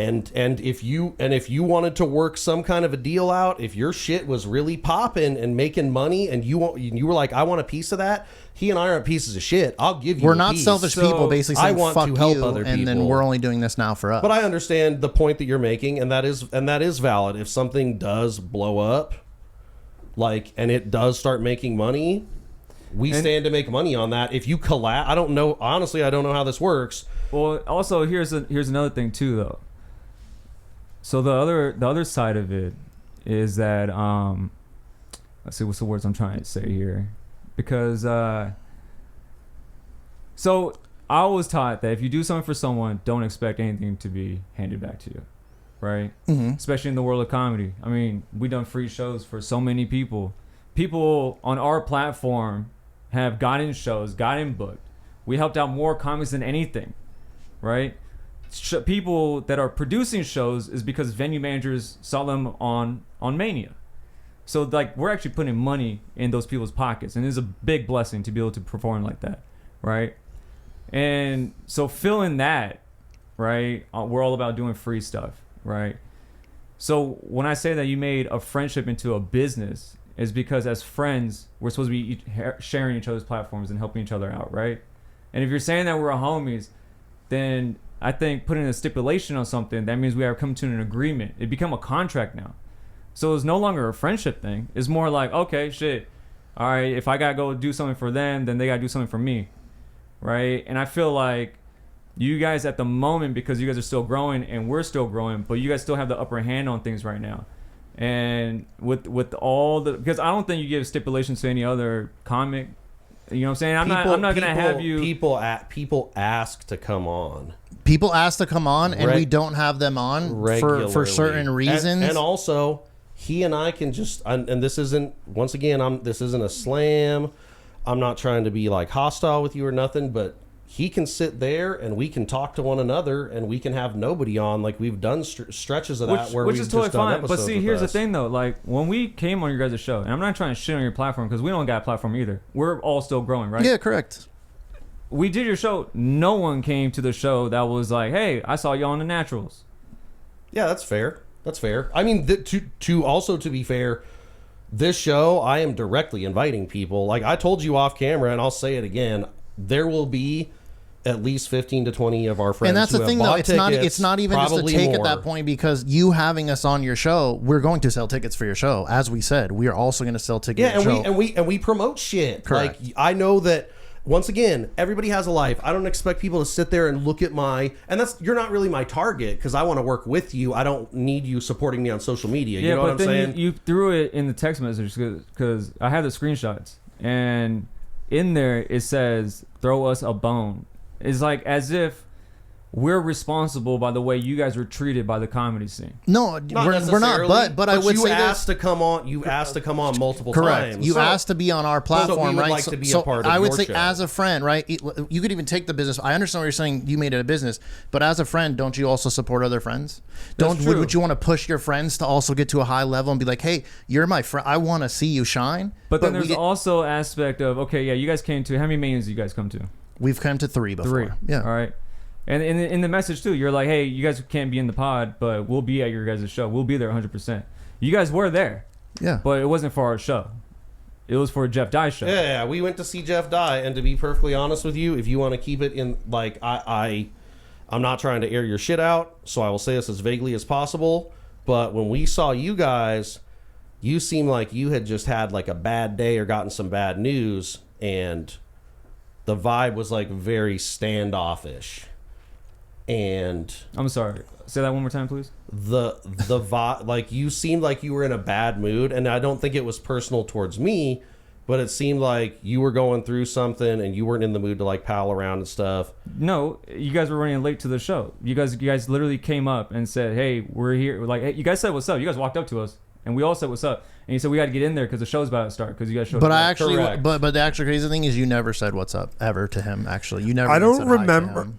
And if you wanted to work some kind of a deal out, if your shit was really popping and making money, and you were like, I want a piece of that, he and I aren't pieces of shit. I'll give you. We're a not piece. selfish people, basically saying, I want fuck to help you, other and then people. we're only doing this now for us. But I understand the point that you're making, and that is valid. If something does blow up, like, and it does start making money, we stand to make money on that. If you collapse, I don't know. Honestly, I don't know how this works. Well, also here's another thing too, though. So the other side of it is that let's see what's the words I'm trying to say here, because so I was taught that if you do something for someone, don't expect anything to be handed back to you, right? Mm-hmm. Especially in the world of comedy. I mean, we done free shows for so many people. People on our platform have gotten shows, gotten booked. We helped out more comics than anything, right? People that are producing shows is because venue managers saw them on Mania. So like we're actually putting money in those people's pockets, and it's a big blessing to be able to perform like that, right? And so feeling that, right, we're all about doing free stuff, right? So when I say that you made a friendship into a business, is because as friends, we're supposed to be sharing each other's platforms and helping each other out, right? And if you're saying that we're homies, then I think putting a stipulation on something, that means we are coming to an agreement. It become a contract now. So it's no longer a friendship thing. It's more like, okay, shit. All right, if I got to go do something for them, then they got to do something for me. Right? And I feel like you guys at the moment, because you guys are still growing and we're still growing, but you guys still have the upper hand on things right now. And with all the, because I don't think you give stipulations to any other comic. You know what I'm saying? I'm not gonna have you. People ask to come on. People ask to come on, and we don't have them on for certain reasons. And also, he and I can just, and this isn't, once again, this isn't a slam. I'm not trying to be like hostile with you or nothing, but he can sit there and we can talk to one another and we can have nobody on, like we've done stretches of that which is totally fine. But see, here's the thing though, like when we came on your guys' show, and I'm not trying to shit on your platform because we don't got a platform either. We're all still growing, right? Yeah, correct. We did your show. No one came to the show that was like, hey, I saw you on the Naturals. Yeah, that's fair. That's fair. I mean, to be fair, this show, I am directly inviting people. Like I told you off camera, and I'll say it again, there will be at least 15 to 20 of our friends. And that's who the have thing, though. bought It's tickets, not even just a take more. at that point, because you having us on your show, we're going to sell tickets for your show. As we said, we are also going to sell tickets. Yeah, for your show. and we promote shit. Correct. Like I know that. Once again, everybody has a life. I don't expect people to sit there and look at you're not really my target because I want to work with you. I don't need you supporting me on social media. You know what I'm saying? You threw it in the text message because I have the screenshots, and in there it says, throw us a bone. It's like as if we're responsible by the way you guys were treated by the comedy scene. No, we're not. But I would you say asked to come on. You asked to come on multiple correct. times. You asked to be on our platform, we would right? like to be a part of I would your say, show. as a friend, right? You could even take the business. I understand what you're saying. You made it a business, but as a friend, don't you also support other friends? Would you want to push your friends to also get to a high level and be like, hey, you're my friend. I want to see you shine. But then there's also aspect of, okay, yeah, you guys came to, how many Manias did you guys come to? We've come to 3 before. 3. Yeah. All right. And in the message too, you're like, hey, you guys can't be in the pod, but we'll be at your guys' show. We'll be there 100%. You guys were there. Yeah. But it wasn't for our show. It was for Jeff Dye's show. Yeah, we went to see Jeff Dye, and to be perfectly honest with you, if you want to keep it in, like, I'm not trying to air your shit out, so I will say this as vaguely as possible, but when we saw you guys, you seemed like you had just had, like, a bad day or gotten some bad news, and the vibe was, like, very standoffish. And I'm sorry. Say that one more time, please. The vibe, like you seemed like you were in a bad mood, and I don't think it was personal towards me, but it seemed like you were going through something and you weren't in the mood to like pal around and stuff. No, you guys were running late to the show. You guys literally came up and said, "Hey, we're here." Like, hey, you guys said what's up. You guys walked up to us, and we all said what's up. And you said we got to get in there because the show's about to start. Because you guys showed. But up. I actually, Correct. but the actual crazy thing is, you never said what's up ever to him. Actually, you never. I even don't said hi to remember. him.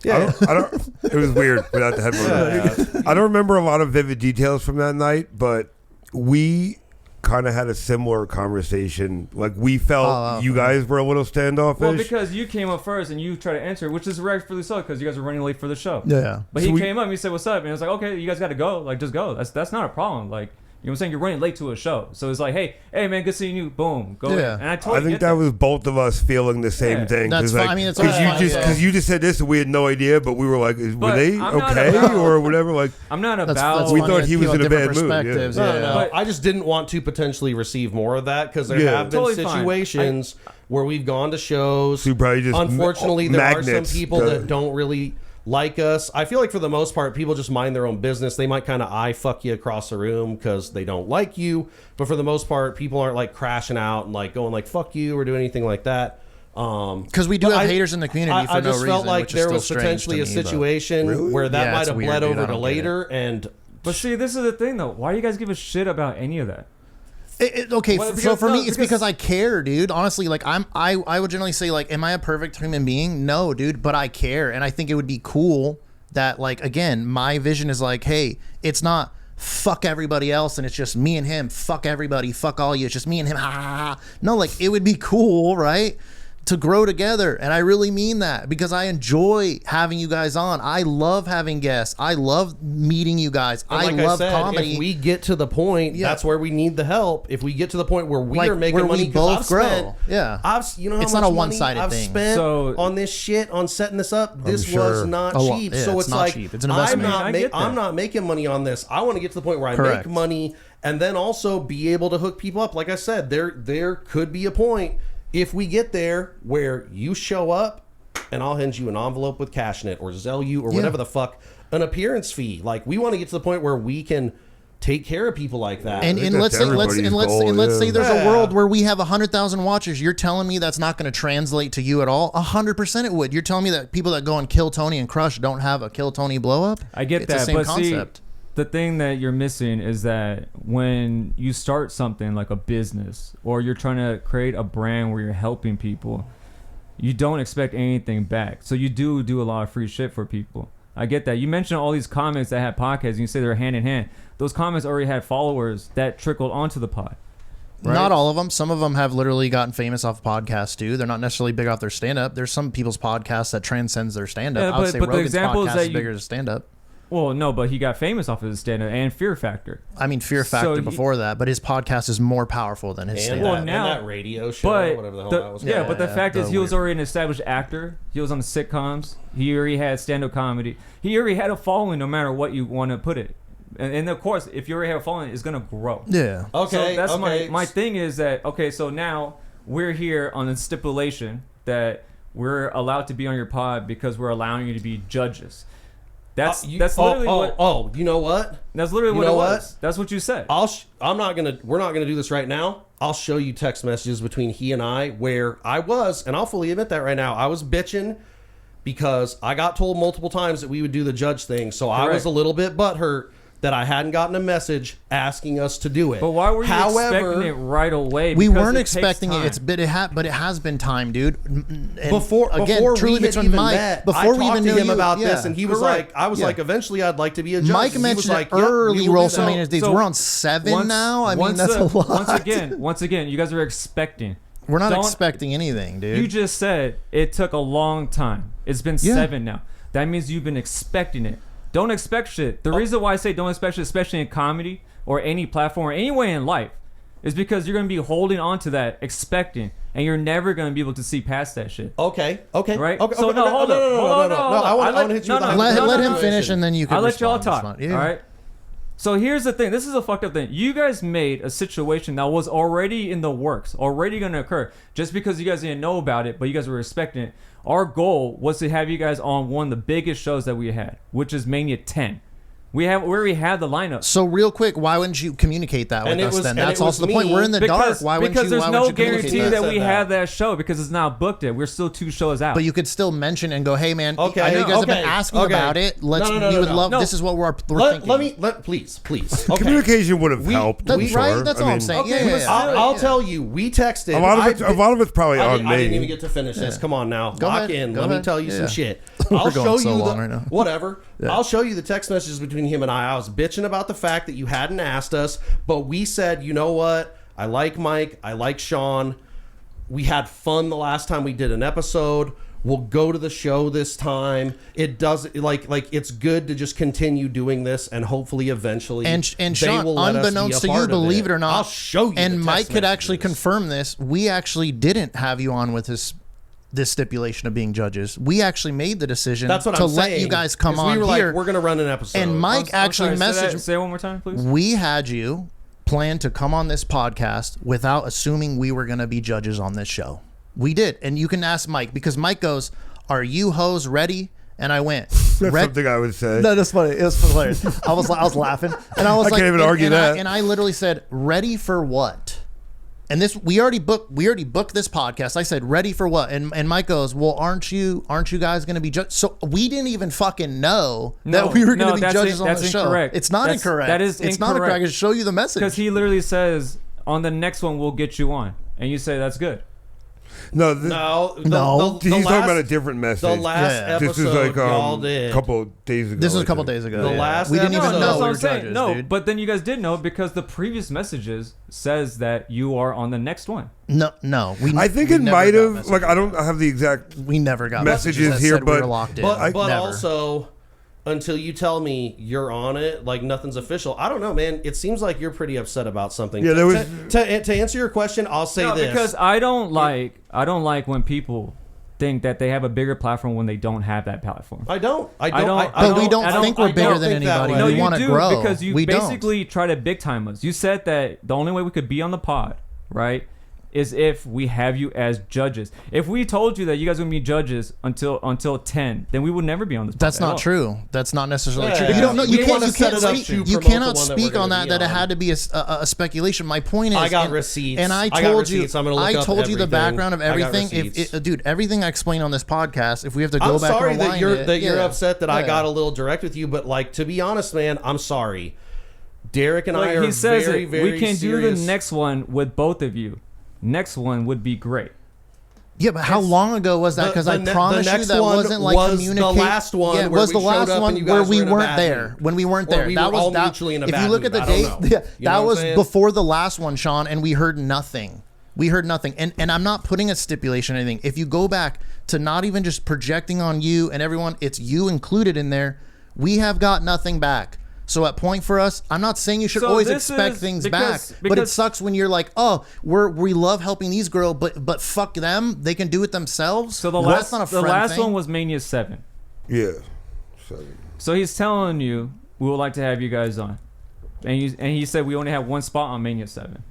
Yeah, I don't. It was weird without the headphones. I don't remember a lot of vivid details from that night, but we kind of had a similar conversation. Like we felt you guys were a little standoffish. Well, because you came up first and you tried to answer, which is rightfully so, because you guys were running late for the show. Yeah. But he came up and he said, "What's up?" And I was like, "Okay, you guys got to go. Like, just go. That's not a problem. Like." You know what I'm saying? You're running late to a show. So it's like, hey man, good seeing you. Boom. Go Yeah. in. And I totally I think that was both of us feeling the same thing. That's like, fine. I mean, it's because you just said this and we had no idea, but we were like, were But they I'm not okay about- or whatever? Like, I'm not That's about. We funny thought that he was people in a have different bad mood, perspectives, No, yeah. But- I just didn't want to potentially receive more of that because there Yeah. have been Totally fine. situations where we've gone to shows. so you probably just Unfortunately, there are some magnets people to- that don't really like us. I feel like for the most part, people just mind their own business. They might kind of eye fuck you across the room because they don't like you. But for the most part, people aren't like crashing out and like going like fuck you or doing anything like that. Because we do have haters in the community for no reason. I just felt like which is there still was strange potentially to a me, but- situation where that Yeah, might it's have weird, bled dude. over I to don't get later. And But see, this is the thing though. Why do you guys give a shit about any of that? Okay, Well, so because- for me, no, it's because I care, dude. Honestly, like I would generally say, like, am I a perfect human being? No, dude, but I care, and I think it would be cool that, like, again, my vision is like, hey, it's not fuck everybody else and it's just me and him. Fuck everybody, fuck all you. It's just me and him. Ha, ha, ha. No, like, it would be cool, right? To grow together, and I really mean that because I enjoy having you guys on. I love having guests. I love meeting you guys. like I love said, comedy. if we get to the point, that's where we need the help. If we get to the point where we Like, are making where we money, both I've grow. spent, Yeah. you know how It's much not a money one-sided I've thing. spent So- on this shit, on setting this up. This sure. was not A lot. cheap. Yeah, So it's it's not like cheap. It's an investment. I get that. I'm not making money on this. I want to get to the point where I Correct. make money and then also be able to hook people up. Like I said, there could be a point if we get there where you show up and I'll hand you an envelope with cash in it or Zelle you or whatever the fuck, an appearance fee. Like, we want to get to the point where we can take care of people like that. And think let's that's say let's everybody's goal, say there's Yeah. a world where we have 100,000 watchers. You're telling me that's not going to translate to you at all? 100% it would. You're telling me that people that go and kill Tony and Crush don't have a kill Tony blow up? I get It's that, the same but concept. see, the thing that you're missing is that when you start something like a business or you're trying to create a brand where you're helping people, you don't expect anything back. So you do a lot of free shit for people. I get that. You mentioned all these comments that had podcasts and you say they're hand in hand. Those comments already had followers that trickled onto the pod. Right? Not all of them. Some of them have literally gotten famous off podcasts too. They're not necessarily big off their stand-up. There's some people's podcasts that transcends their stand-up. Yeah, I would say but the Rogan's examples podcast that is you- bigger than stand-up. Well, no, but he got famous off of his stand-up and Fear Factor. I mean, Fear Factor before that, but his podcast is more powerful than his and, stand-up. Well, that, now- and that radio show, But whatever the hell the, that was. yeah, but the fact is, he was weird. already an established actor. He was on the sitcoms. He already had stand-up comedy. He already had a following, no matter what you want to put it. And of course, if you already have a following, it's gonna grow. Yeah. Okay, So that's okay. my thing is that okay. So now we're here on the stipulation that we're allowed to be on your pod because we're allowing you to be judges. That's literally what. Oh, you know what? That's literally You what know it what? was. That's what you said. We're not gonna do this right now. I'll show you text messages between he and I where I was, and I'll fully admit that right now, I was bitching because I got told multiple times that we would do the judge thing. So I was Correct. a little bit butthurt that I hadn't gotten a message asking us to do it. But why were you expecting it right away? We Because weren't it takes expecting time. it. But it has been time, dude. And before truly we had between even Mike, met, before I we talked even to knew him you, about yeah. this, and he was Correct. like, I was Yeah. like, eventually I'd like to be a judge. Mike And he was mentioned like, it "Yep, early we will do that." WrestleMania days. So We're on 7 now. I mean, that's a lot. Once again, you guys are expecting. We're not Don't- expecting anything, dude. You just said it took a long time. It's been 7 now. That means you've been expecting it. Don't expect shit. The reason why I say don't expect shit, especially in comedy or any platform or any way in life, is because you're going to be holding on to that, expecting, and you're never going to be able to see past that shit. Okay. Right? Okay. So, no, hold up. No. I want to hit you. with a let hypothetical him finish, situation. and then you can. I'll let y'all respond. talk. That's fine. All right. So here's the thing. This is a fucked up thing. You guys made a situation that was already in the works, already going to occur. Just because you guys didn't know about it, but you guys were expecting it. Our goal was to have you guys on one of the biggest shows that we had, which is Mania 10. We already had the lineup. So real quick, why wouldn't you communicate that with And it us was- then? and That's it also was the point. me. We're in the dark. Why wouldn't you? Because there's why no would you communicate guarantee that we that? have that show because it's not booked yet. We're still 2 shows out. But you could still mention and go, "Hey, man, Okay, I know you guys have been okay, asking okay. about it. Let's. No, we would love. No. This is what we're thinking." Please. Okay. Communication would have helped. That's I'm sure. right. That's I all I'm mean, saying. Okay, Yeah, yeah, yeah. I'll tell you. We texted. A lot of it's probably on I didn't even me. get to finish this. Come on now. Go Lock ahead. in. Go Let me ahead. tell you Yeah. some shit. We're I'll going show so you long right now. whatever. I'll show you the text messages between him and I. I was bitching about the fact that you hadn't asked us, but we said, you know what? I like Mike. I like Sean. We had fun the last time we did an episode. We'll go to the show this time. It does like it's good to just continue doing this, and hopefully eventually And they Sean, will let us be unbeknownst a to you, part of believe it or not, I'll show you. And the Mike text could actually messages. confirm this. We actually didn't have you on with this stipulation of being judges. We actually made the decision That's what to I'm let saying. you guys come 'Cause on we were here. like, we're gonna run an episode. And Mike I'm actually sorry, messaged. say it one more time, please. We had you plan to come on this podcast without assuming we were going to be judges on this show. We did. And you can ask Mike because Mike goes, "Are you hoes ready?" And I went, That's something I would say. No, that's funny. It was hilarious. I was laughing, and I was I like, can't even argue that. and I literally said, "Ready for what?" And this we already booked this podcast. I said, "Ready for what?" And Mike goes, "Well, aren't you guys going to be judged?" So we didn't even fucking know that we were going to be judges on the show. Incorrect. It's not incorrect. That is it's incorrect. not incorrect. I can show you the message because he literally says, "On the next one, we'll get you on," and you say that's good. No, No, he's talking about a different message. The last episode this was like y'all a did. couple days ago. This was a couple days ago. The last we didn't even episode- know That's we what were I'm saying. judges, No, dude. but then you guys did know because the previous messages says that you are on the next one. No. I think we it never might got have. messages. Like I don't have the exact. We never got messages that here, said we but- were locked in. But Never. also, until you tell me you're on it, like nothing's official. I don't know, man. It seems like you're pretty upset about something. Yeah, there was- to answer your question, I'll say No, this because I don't like when people think that they have a bigger platform when they don't have that platform. I don't. But we don't think we're bigger than think that anybody. way. No, We you want to do grow. because you we basically try to big time us. You said that the only way we could be on the pod, right, is if we have you as judges. If we told you that you guys would be judges until 10, then we would never be on this. That's pod at not all. true. That's not necessarily Yeah. true. You don't know. We You wanna can't. set it up speak. to You promote cannot the one that speak we're on gonna that. be That it on. had to be a speculation. My point is, I got and- receipts. and I I got told you. receipts. I'm gonna look I up told you the everything. background of I got everything. receipts. Dude, everything I explain on this podcast. If we have to go I'm back sorry and that rewind you're it, you're yeah. upset that I Yeah. got a little direct with you, but like to be honest, man, I'm sorry. Derek and I Like are he says very, it, very we can serious. do the next one with both of you. Next one would be great. Yeah, but how long ago was that? Because I promise you next that one wasn't like was the communication. last one Yeah, it where was we the showed last up and one you where guys we were in a weren't bad there. mood. When we weren't Or there, we that were all was that. mutually in a If bad you look mood. at the I don't date, know. yeah, You know that what I'm was saying? before the last one, Sean, and we heard nothing. We heard nothing, and I'm not putting a stipulation or anything. If you go back to not even just projecting on you and everyone, it's you included in there. We have got nothing back. So at point for us, I'm not saying you should So always this expect is things because- back, but it because- sucks when you're like, oh, we love helping these girls, but fuck them, they can do it themselves. So the That's last not a the friend last thing. one was Mania 7. Yeah. So he's telling you we would like to have you guys on, and he said we only have one spot on Mania 7.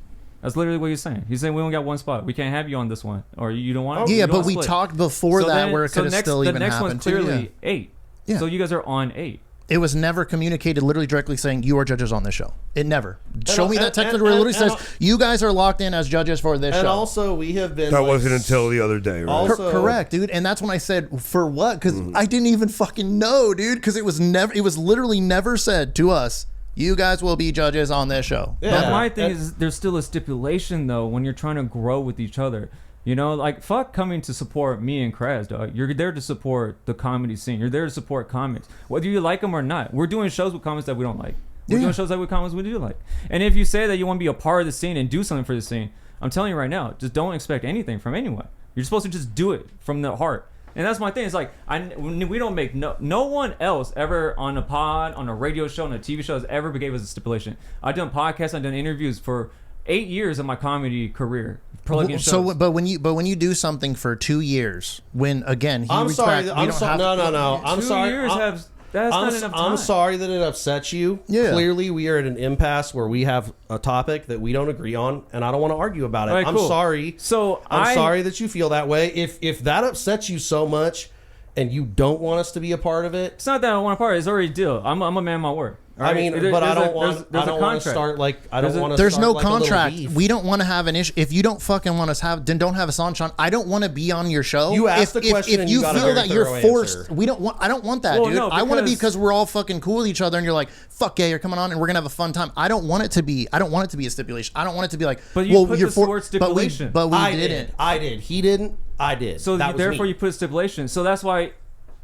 That's literally what he's saying. He's saying we only got one spot. We can't have you on this one, or you don't want. Yeah, you don't but we split. talked before So that then- where it so could have next- still even The next happened one's too, clearly yeah. 8. Yeah. So you guys are on 8. It was never communicated literally directly saying you are judges on this show. It never. Show me that text and- where it literally and- says you guys are locked in as judges for this And show. also, we have been. That like, wasn't until the other day, right? Also- Correct, dude. And that's when I said for what? Because I didn't even fucking know, dude. Because it was literally never said to us, you guys will be judges on this show. Yeah. But my thing And- is, there's still a stipulation though when you're trying to grow with each other. You know, like fuck coming to support me and Kraz, dog. You're there to support the comedy scene. You're there to support comics, whether you like them or not. We're doing shows with comics that we don't like. We're Yeah. doing shows that with comics we do like. And if you say that you want to be a part of the scene and do something for the scene, I'm telling you right now, just don't expect anything from anyone. You're supposed to just do it from the heart. And that's my thing. It's like we don't make no one else ever on a pod, on a radio show, on a TV show has ever gave us a stipulation. I've done podcasts, I've done interviews for 8 years of my comedy career. Plugging So, shows. but when you do something for 2 years, when again I'm sorry. I'm sorry. No. I'm 2 sorry. years I'm- that's I'm, not enough time. I'm sorry that it upsets you. Yeah. Clearly, we are at an impasse where we have a topic that we don't agree on, and I don't want to argue about it. All right, I'm cool. sorry. So I'm sorry that you feel that way. If that upsets you so much, and you don't want us to be a part of it, It's not that I want a part. It's already a deal. I'm a man of my word. All I right? mean, There- but I there's a- don't want. there's I a don't want to contract. start like. I don't want to. There's no like a little contract. beef. We don't want to have an issue. If you don't fucking want us have, then don't have us on, Sean. I don't want to be on your show. You asked if, the question If and you you got a feel very that you're thorough forced, answer. we don't want. I don't want that, Well, dude. no, I want to be because- because we're all fucking cool with each other, and you're like, fuck yeah, you're coming on, and we're gonna have a fun time. I don't want it to be. I don't want it to be a stipulation. I don't want it to be like. But you put you're the word stipulation. But we I didn't. did. I did. He didn't. I did. So that was therefore, me. you put a stipulation. So that's why.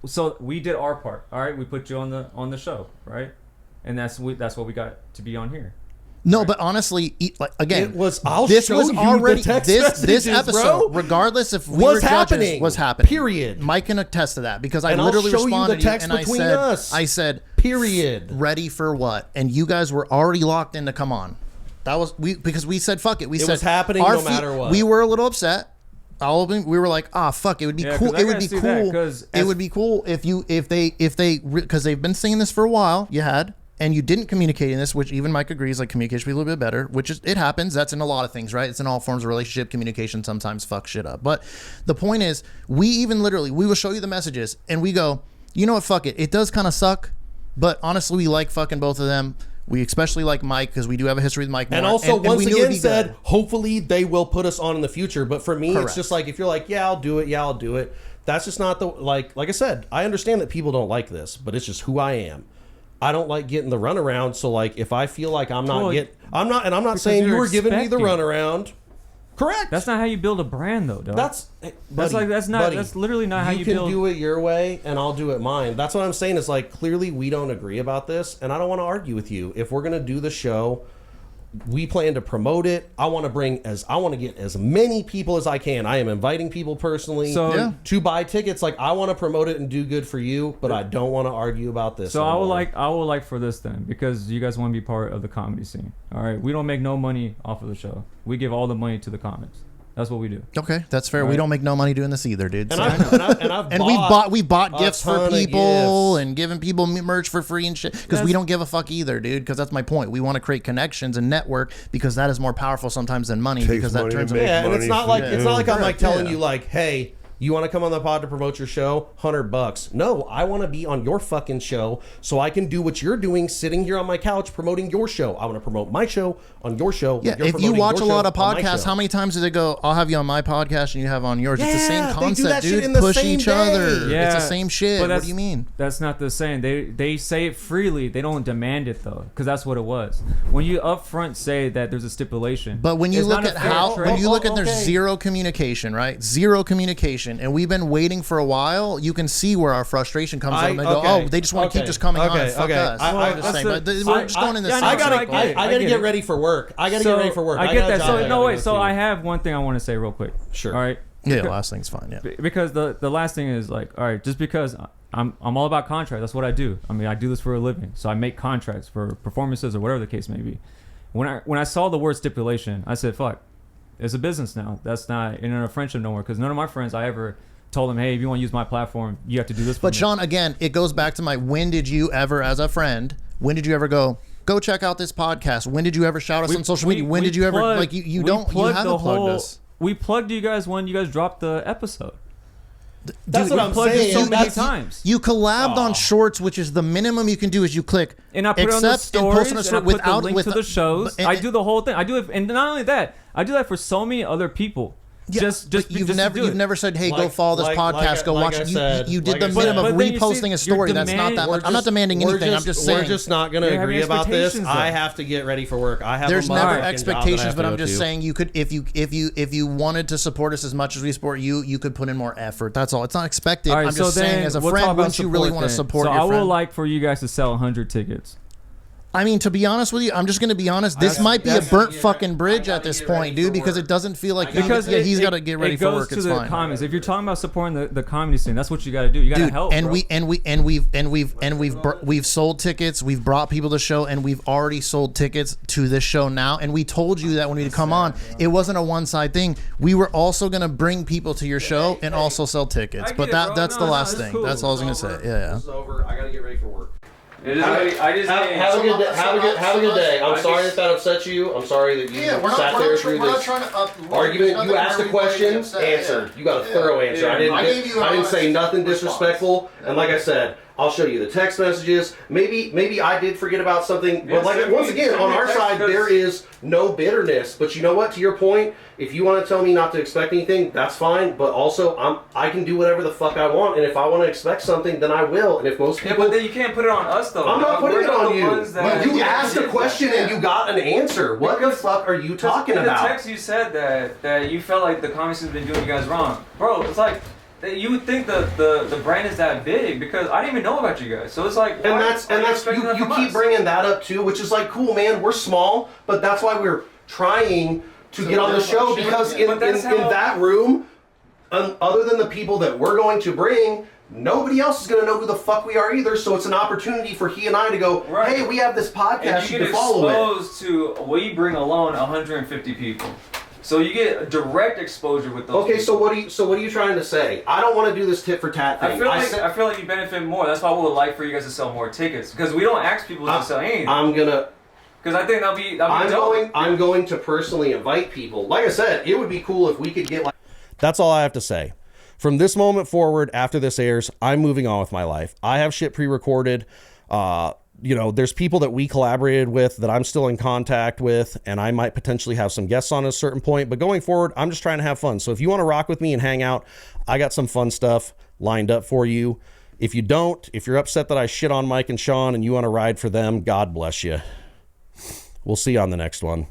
So we did our part. All right, we put you on the show, right? And that's what we got to be on here. No, but honestly, like, again, It was- I'll this show was you the already text this messages, episode, bro. regardless if we Was were judges, happening. was happening. Period. Mike can attest to that because I And I'll literally show you the responded text and between I said, us. I said, Period. ready for what? And you guys were already locked in to come on. That was because we said fuck it. We said was happening our no matter what. We were a little upset. All of them, we were like, fuck, it would be Yeah, cool. 'cause I It would gotta be see that, cool. 'cause It would be cool if they because they've been saying this for a while. You had. And you didn't communicate in this, which even Mike agrees, like communication should be a little bit better, which is, it happens. That's in a lot of things, right? It's in all forms of relationship. Communication sometimes fucks shit up. But the point is, we will show you the messages and we go, you know what? Fuck it. It does kind of suck, but honestly, we like fucking both of them. We especially like Mike because we do have a history with Mike. And more. also, once we knew it'd again, be said good. hopefully they will put us on in the future. But for me, Correct. it's just like if you're like, yeah, I'll do it. Yeah, I'll do it. That's just not the like I said. I understand that people don't like this, but it's just who I am. I don't like getting the runaround. So like, if I feel like I'm not I'm not saying you were giving me the runaround. Correct. That's not how you build a brand, though, dog. That's literally not how you build. You can do it your way, and I'll do it mine. That's what I'm saying. Is like clearly we don't agree about this, and I don't want to argue with you. If we're gonna do the show, we plan to promote it. I want to get as many people as I can. I am inviting people personally to buy tickets. Like I want to promote it and do good for you, but I don't want to argue about this. So I would like for this then, because you guys want to be part of the comedy scene. All right, we don't make no money off of the show. We give all the money to the comics. That's what we do. Okay, that's fair. Right. We don't make no money doing this either, dude. And, So we bought gifts for people gifts. and giving people merch for free and shit because we don't give a fuck either, dude. Because that's my point. We want to create connections and network because that is more powerful sometimes than money. Because that turns and it's not like I'm like telling Yeah. you like, hey, you want to come on the pod to promote your show? $100. No, I want to be on your fucking show so I can do what you're doing, sitting here on my couch promoting your show. I want to promote my show on your show. Yeah, if you watch a lot of podcasts, how many times do they go, I'll have you on my podcast and you have on yours? It's the same concept, dude. Push each other. Yeah, it's the same shit. But what do you mean? That's not the same. They say it freely. They don't demand it, though, because that's what it was. When you upfront say that there's a stipulation. But when you it's look not a at fair how, trade. when you look at there's zero communication, right? Zero communication. And we've been waiting for a while. You can see where our frustration comes from. They go, oh, they just want to keep just coming on. Fuck us. I'm just saying. But we're just going in this I gotta get ready for work. I get that. So I have one thing I want to say real quick. Sure. All right. Yeah, last thing's fine. Yeah. Because the last thing is like, all right, just because I'm all about contract. That's what I do. I mean, I do this for a living. So I make contracts for performances or whatever the case may be. When I saw the word stipulation, I said, fuck, it's a business now. That's not in a friendship no more. Because none of my friends I ever told them, hey, if you want to use my platform, you have to do this. But Sean, again, it goes back to when did you ever, as a friend, when did you ever go check out this podcast? When did you ever shout us on social media? When did you ever, like, you haven't plugged us. We plugged you guys when you guys dropped the episode. That's what I'm saying. So many times. You collabed on shorts, which is the minimum you can do is you click and I put it on the stories and I put the link to the shows. I do the whole thing. I do it, and not only that, I do that for so many other people. Yeah, you've never said, hey, go follow this podcast, go watch it. You did the minimum of reposting a story. That's not that much. I'm not demanding anything. I'm just saying. We're just not going to agree about this. I have to get ready for work. I have. There's never expectations, but I'm just saying you could, if you wanted to support us as much as we support you, you could put in more effort. That's all. It's not expected. I'm just saying, as a friend, wouldn't you really want to support your friend? So I would like for you guys to sell 100 tickets. I mean, to be honest with you, I'm just going to be honest. This might be a burnt fucking bridge at this point, dude, because it doesn't feel like he's got to get ready for work. It's fine. It goes to the comments. If you're talking about supporting the comedy scene, that's what you got to do. You got to help. We've sold tickets. We've brought people to the show, and we've already sold tickets to this show now. And we told you that when we come on, it wasn't a one-side thing. We were also going to bring people to your show and also sell tickets. But that's the last thing. That's all I was going to say. Yeah. This is over. I got to get ready for work. Have a good day. I'm sorry if that upset you. I'm sorry that you sat there through this argument. You asked a question, answered. You got a thorough answer. I didn't say nothing disrespectful. And like I said, I'll show you the text messages. Maybe I did forget about something. But like once again, on our side, there is no bitterness. But you know what? To your point, if you want to tell me not to expect anything, that's fine. But also, I can do whatever the fuck I want. And if I want to expect something, then I will. And if most people, but then you can't put it on us though. I'm not putting it on you. You asked a question and you got an answer. What the fuck are you talking about? In the text, you said that you felt like the comics has been doing you guys wrong, bro. It's like. You would think the brand is that big because I didn't even know about you guys. So it's like, and that's you keep bringing that up too, which is like cool, man. We're small, but that's why we're trying to get on the show because in that room, other than the people that we're going to bring, nobody else is going to know who the fuck we are either. So it's an opportunity for he and I to go, hey, we have this podcast. You can follow it. And you get exposed to we bring alone 150 people. So you get direct exposure with those. Okay, people. So what are you trying to say? I don't want to do this tit for tat thing. I feel like you benefit more. That's why we would like for you guys to sell more tickets because we don't ask people to sell anything. Because I think that'll be dope. I'm going to personally invite people. Like I said, it would be cool if we could get like. That's all I have to say. from this moment forward, after this airs, I'm moving on with my life. I have shit pre-recorded. There's people that we collaborated with that I'm still in contact with, and I might potentially have some guests on at a certain point. But going forward, I'm just trying to have fun. So if you want to rock with me and hang out, I got some fun stuff lined up for you. If you don't, if you're upset that I shit on Mike and Sean and you want to ride for them, God bless you. We'll see you on the next one.